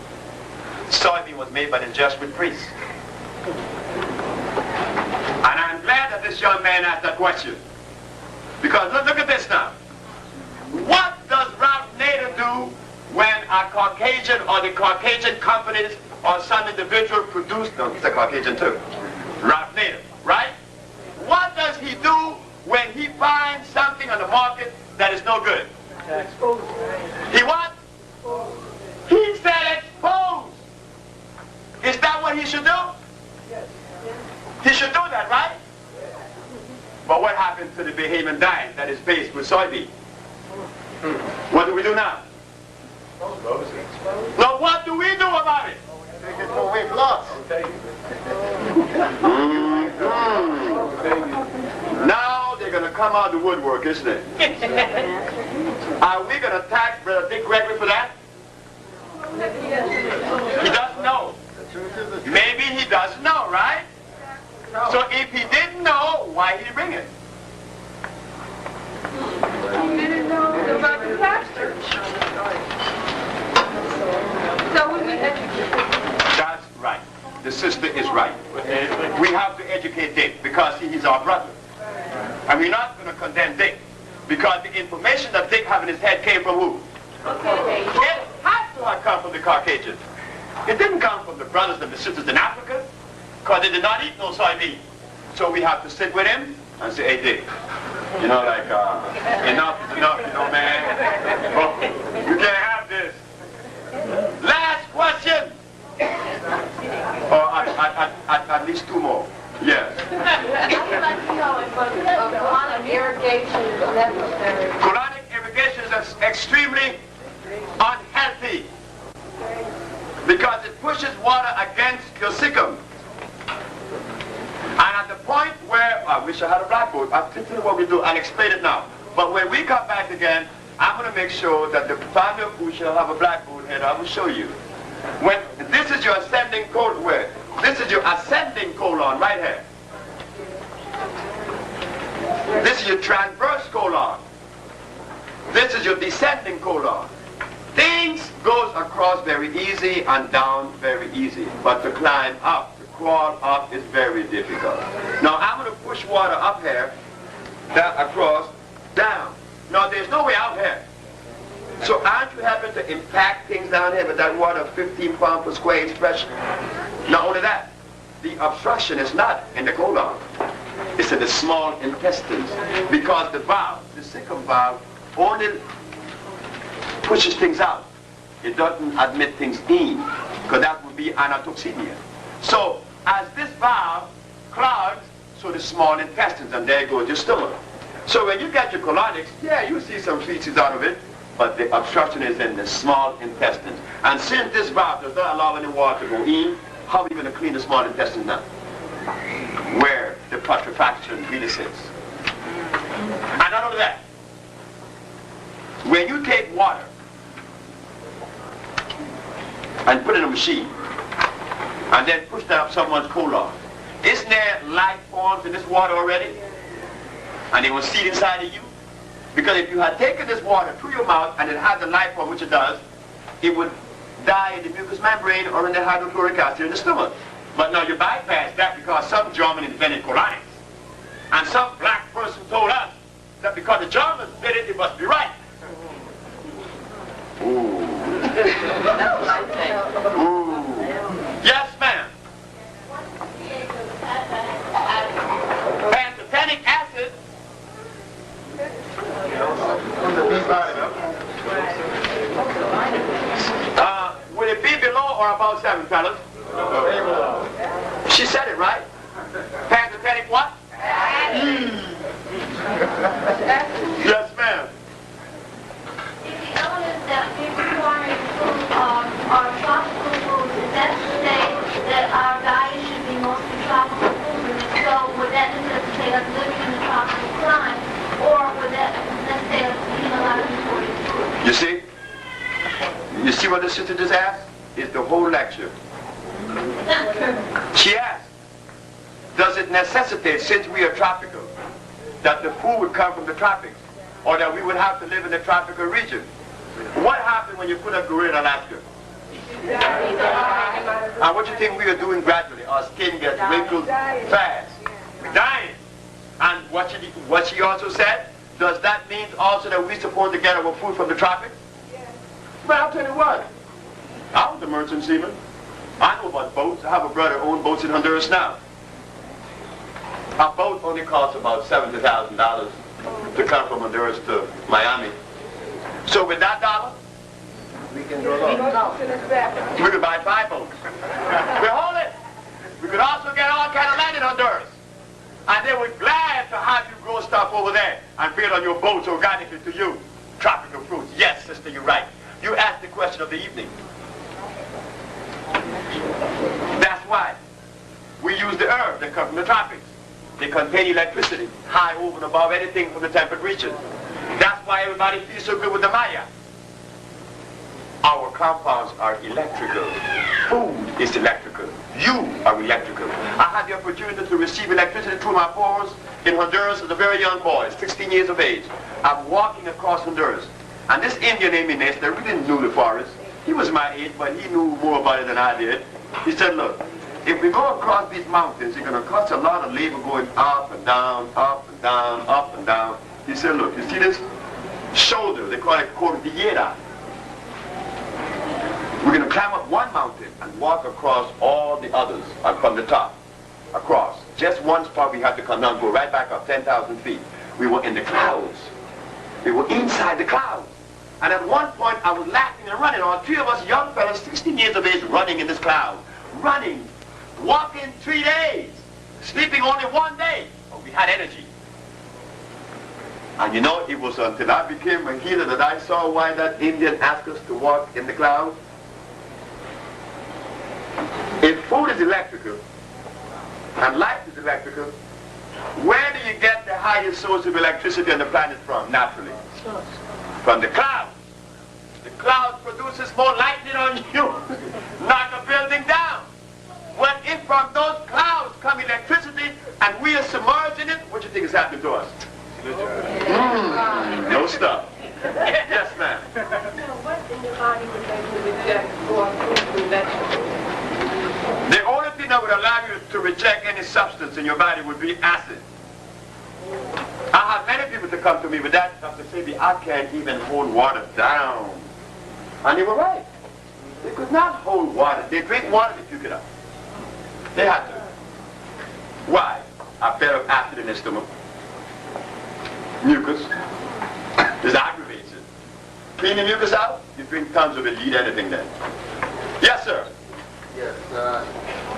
Soybean was made by the Jesuit priests. And I'm glad that this young man asked that question. Because look at this now. What does Ralph Nader do when a Caucasian or the Caucasian companies or some individual produce, no, he's a Caucasian too, Ralph Nader, right? What does he do when he finds something on the market that is no good? He what? He said expose. Is that what he should do? He should do that, right? But what happened to the Bahamian diet that is based with soybean? What do we do now? Now what do we do about it? Take it for weight loss. Now they're going to come out of the woodwork, isn't it? Are we going to tax Brother Dick Gregory for that? He doesn't know. Maybe he doesn't know, right? So if he didn't know, why did he bring it? He didn't know about the pastor. So we educate. That's right. The sister is right. We have to educate Dick because he's our brother. And we're not going to condemn Dick because the information that Dick had in his head came from who? Okay. It had to have come from the Caucasians. It didn't come from the brothers and the sisters in Africa because they did not eat no soybean. So we have to sit with him and say, hey Dick, you know, like, enough is enough, you know, man. Oh, you can't have this. Last question. Oh, I water against your sikkim. And at the point where, I wish I had a blackboard. I'm thinking what we do. I'll explain it now. But when we come back again, I'm going to make sure that the family of Usha will have a blackboard here. I will show you. When this is your ascending colon, where this is your ascending colon right here. This is your transverse colon. This is your descending colon. Things goes across very easy and down very easy. But to climb up, to crawl up is very difficult. Now I'm going to push water up here, down, across, down. Now there's no way out here. So aren't you having to impact things down here with that water 15 pounds per square inch pressure? Not only that, the obstruction is not in the colon. It's in the small intestines. Because the valve, the sikkim valve, only pushes things out. It doesn't admit things in, because that would be anatoxemia. So as this valve clogs, so the small intestines, and there goes your stomach. So when you get your colonics, yeah, you see some feces out of it, but the obstruction is in the small intestines. And since this valve does not allow any water to go in, how are we going to clean the small intestines now? Where the putrefaction really sits. And not only that, when you take water and put it in a machine and then push that up someone's colon, isn't there life forms in this water already? And they will seed inside of you? Because if you had taken this water through your mouth and it had the life form, which it does, it would die in the mucous membrane or in the hydrochloric acid in the stomach. But now you bypass that because some German invented colonics. And some black person told us that because the Germans did it, it must be right. Ooh. Ooh. Yes, ma'am. Pantothenic acid. Will it be below or above 7, fellas? She said it right. Pantothenic what? Yes, ma'am. If the elements that we require in food are tropical foods, is that to say that our diet should be mostly tropical foods? And if so, would that necessitate us living in a tropical climate, or would that necessitate us eating a lot of imported food? You see? You see what the sister just asked? It's the whole lecture. She asked, does it necessitate, since we are tropical, that the food would come from the tropics, or that we would have to live in the tropical region? What happened when you put a gorilla in Alaska? And what do you think we are doing gradually? Our skin gets wrinkled fast. We're dying. And what she also said, does that mean also that we're supposed to get our food from the tropics? Well, I'll tell you what. I was a merchant seaman. I know about boats. I have a brother who owns boats in Honduras now. A boat only costs about $70,000 to come from Honduras to Miami. So with that dollar, we can we could buy 5 boats. We hold it. We could also get all kind of land in Honduras. And they were glad to have you grow stuff over there and build on your boats organically to you. Tropical fruits. Yes, sister, you're right. You asked the question of the evening. That's why we use the herbs that come from the tropics. They contain electricity, high over and above anything from the temperate region. That's why everybody feels so good with the Maya. Our compounds are electrical. Food is electrical. You are electrical. I had the opportunity to receive electricity through my pores in Honduras as a very young boy, 16 years of age. I'm walking across Honduras. And this Indian named Inez that really knew the forest. He was my age, but he knew more about it than I did. He said, look, if we go across these mountains, it's going to cost a lot of labor going up and down, up and down, up and down. He said, look, you see this shoulder? They call it cordillera. We're going to climb up one mountain and walk across all the others from the top, across. Just one spot we had to come down, go right back up 10,000 feet. We were in the clouds. We were inside the clouds. And at one point, I was laughing and running. All 3 of us young fellas, 16 years of age, running in this cloud. Running, walking 3 days, sleeping only 1 day. But we had energy. And you know, it was until I became a healer that I saw why that Indian asked us to walk in the cloud. food is electrical, and life is electrical, where do you get the highest source of electricity on the planet from, naturally? From the clouds. The cloud produces more lightning on you, knock a building down. Well, if from those clouds come electricity and we are submerged in it, what do you think is happening to us? No stuff. Yes, ma'am. What in the body would make you reject or approve vegetables? The only thing that would allow you to reject any substance in your body would be acid. I have many people to come to me with that, Dr. Sebi, I can't even hold water down. And they were right. They could not hold water. They drink water, they puke it up. They had to. Why? A bed of acid in their stomach. Mucus. This aggravates it. Clean the mucus out, you drink tons of it, you eat anything then. Yes, sir. Yes, I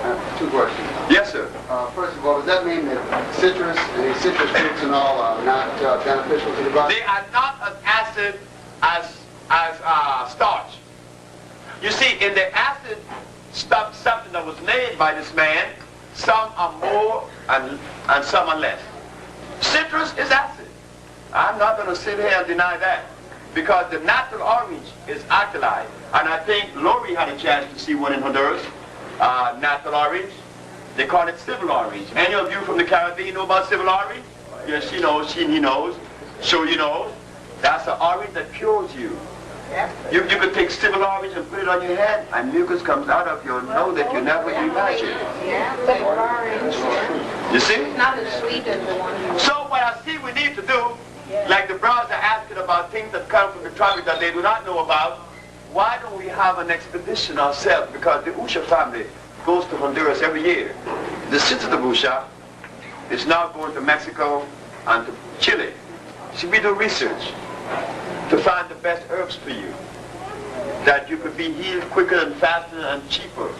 have two questions. Yes, sir. First of all, does that mean that citrus and citrus fruits and all are not beneficial to the body? They are not as acid as starch. You see, in the acid something that was made by this man, some are more and some are less. Citrus is acid. I'm not going to sit here and deny that, because the natural orange is alkali. And I think Lori had a chance to see one in Honduras, natural orange. They call it civil orange. Any of you from the Caribbean know about civil orange? Yes, she knows, he knows. So you know, that's an orange that cures you. You could take civil orange and put it on your head, and mucus comes out of your nose that you never imagined. Civil orange. You see? It's not as sweet as the one you... So what I see we need to do, like the brothers are asking about things that come from the tropics that they do not know about, why don't we have an expedition ourselves? Because the Usha family goes to Honduras every year. The sister of Usha is now going to Mexico and to Chile. See, we do research to find the best herbs for you, that you could be healed quicker and faster and cheaper.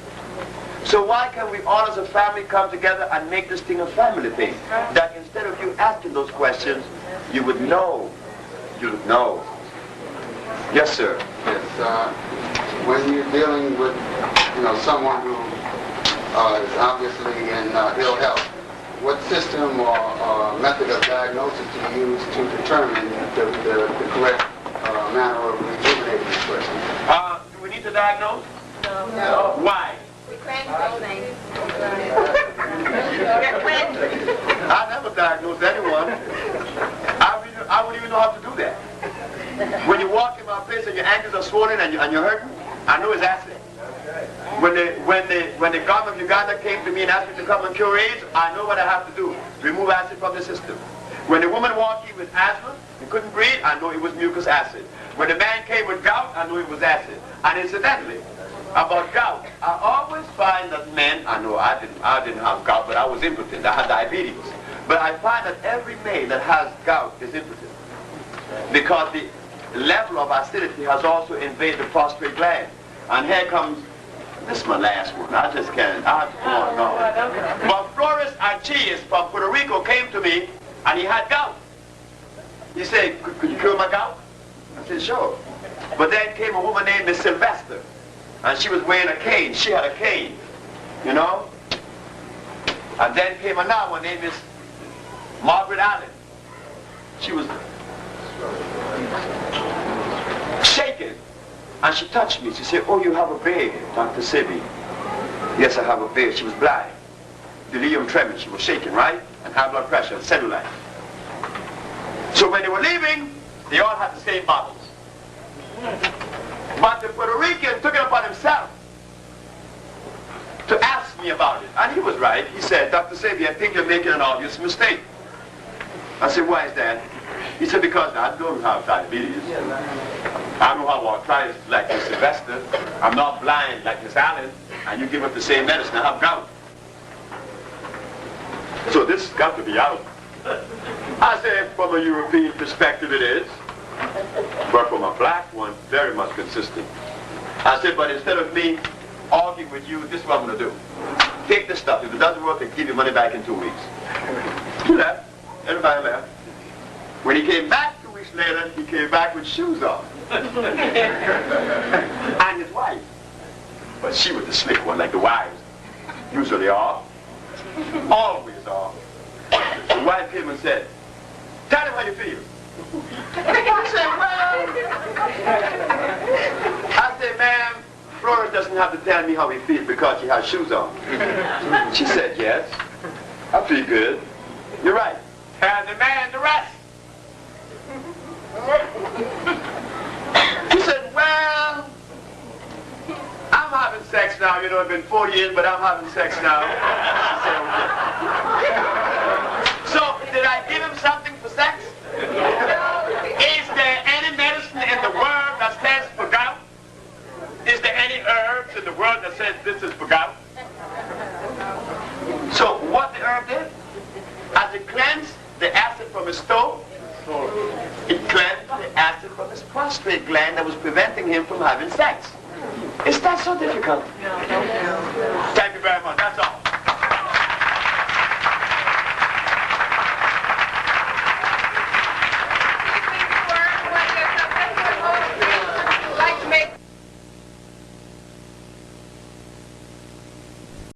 So why can't we all as a family come together and make this thing a family thing? That instead of you asking those questions, you would know. You would know. Yes, sir. Yes. When you're dealing with, someone who is obviously in ill health, what system or method of diagnosis do you use to determine the correct manner of rejuvenating this person? Do we need to diagnose? No. Why? We cleanse those things. I never diagnosed anyone. I wouldn't even know how to do that. When you walk in my place and your ankles are swollen and you're hurting, I know it's acid. When the government of Uganda came to me and asked me to come and cure AIDS, I know what I have to do. Remove acid from the system. When the woman walked in with asthma and couldn't breathe, I know it was mucus acid. When the man came with gout, I knew it was acid. And incidentally, about gout, I always find that men, I know I didn't have gout, but I was impotent. I had diabetes. But I find that every male that has gout is impotent, because the level of acidity has also invaded the prostate gland. And here comes, this is my last one. I just can't, I have to go on. No. But Flores Archies from Puerto Rico came to me, and he had gout. He said, could you cure my gout? I said, sure. But then came a woman named Miss Sylvester, and she was wearing a cane. She had a cane, And then came another one named Miss Margaret Allen. She was shaking, and she touched me. She said, oh, you have a beard, Dr. Sebi. Yes, I have a beard. She was blind. Delirium tremens. She was shaking, right? And high blood pressure and cellulite. So when they were leaving, they all had the same bottles. But the Puerto Rican took it upon himself to ask me about it. And he was right. He said, Dr. Sebi, I think you're making an obvious mistake. I said, why is that? He said, because I don't have diabetes. I don't have arthritis like Miss Sylvester. I'm not blind like Miss Allen. And you give us the same medicine. I have gout. So this has got to be out. I said, from a European perspective it is. But from a black one, very much consistent. I said, but instead of me arguing with you, this is what I'm going to do. Take this stuff. If it doesn't work, then give your money back in 2 weeks. He left. Everybody left. When he came back 2 weeks later, he came back with shoes on. And his wife. But she was the slick one, like the wives. Usually are. Always are. The wife came and said, tell him how you feel. I said, well, I said, ma'am, Florence doesn't have to tell me how he feels because she has shoes on. She said, yes, I feel good. You're right. Tell the man the rest. He said, well, I'm having sex now. You know, it's been 4 years, but I'm having sex now. I said, okay. So, did I give him something for sex? Is there any medicine in the world that stands for gout? Is there any herbs in the world that says this is for gout? So, what the herb did? As it cleansed the acid from his stove, it cleansed the acid from his prostate gland that was preventing him from having sex. Is that so difficult? Thank you very much.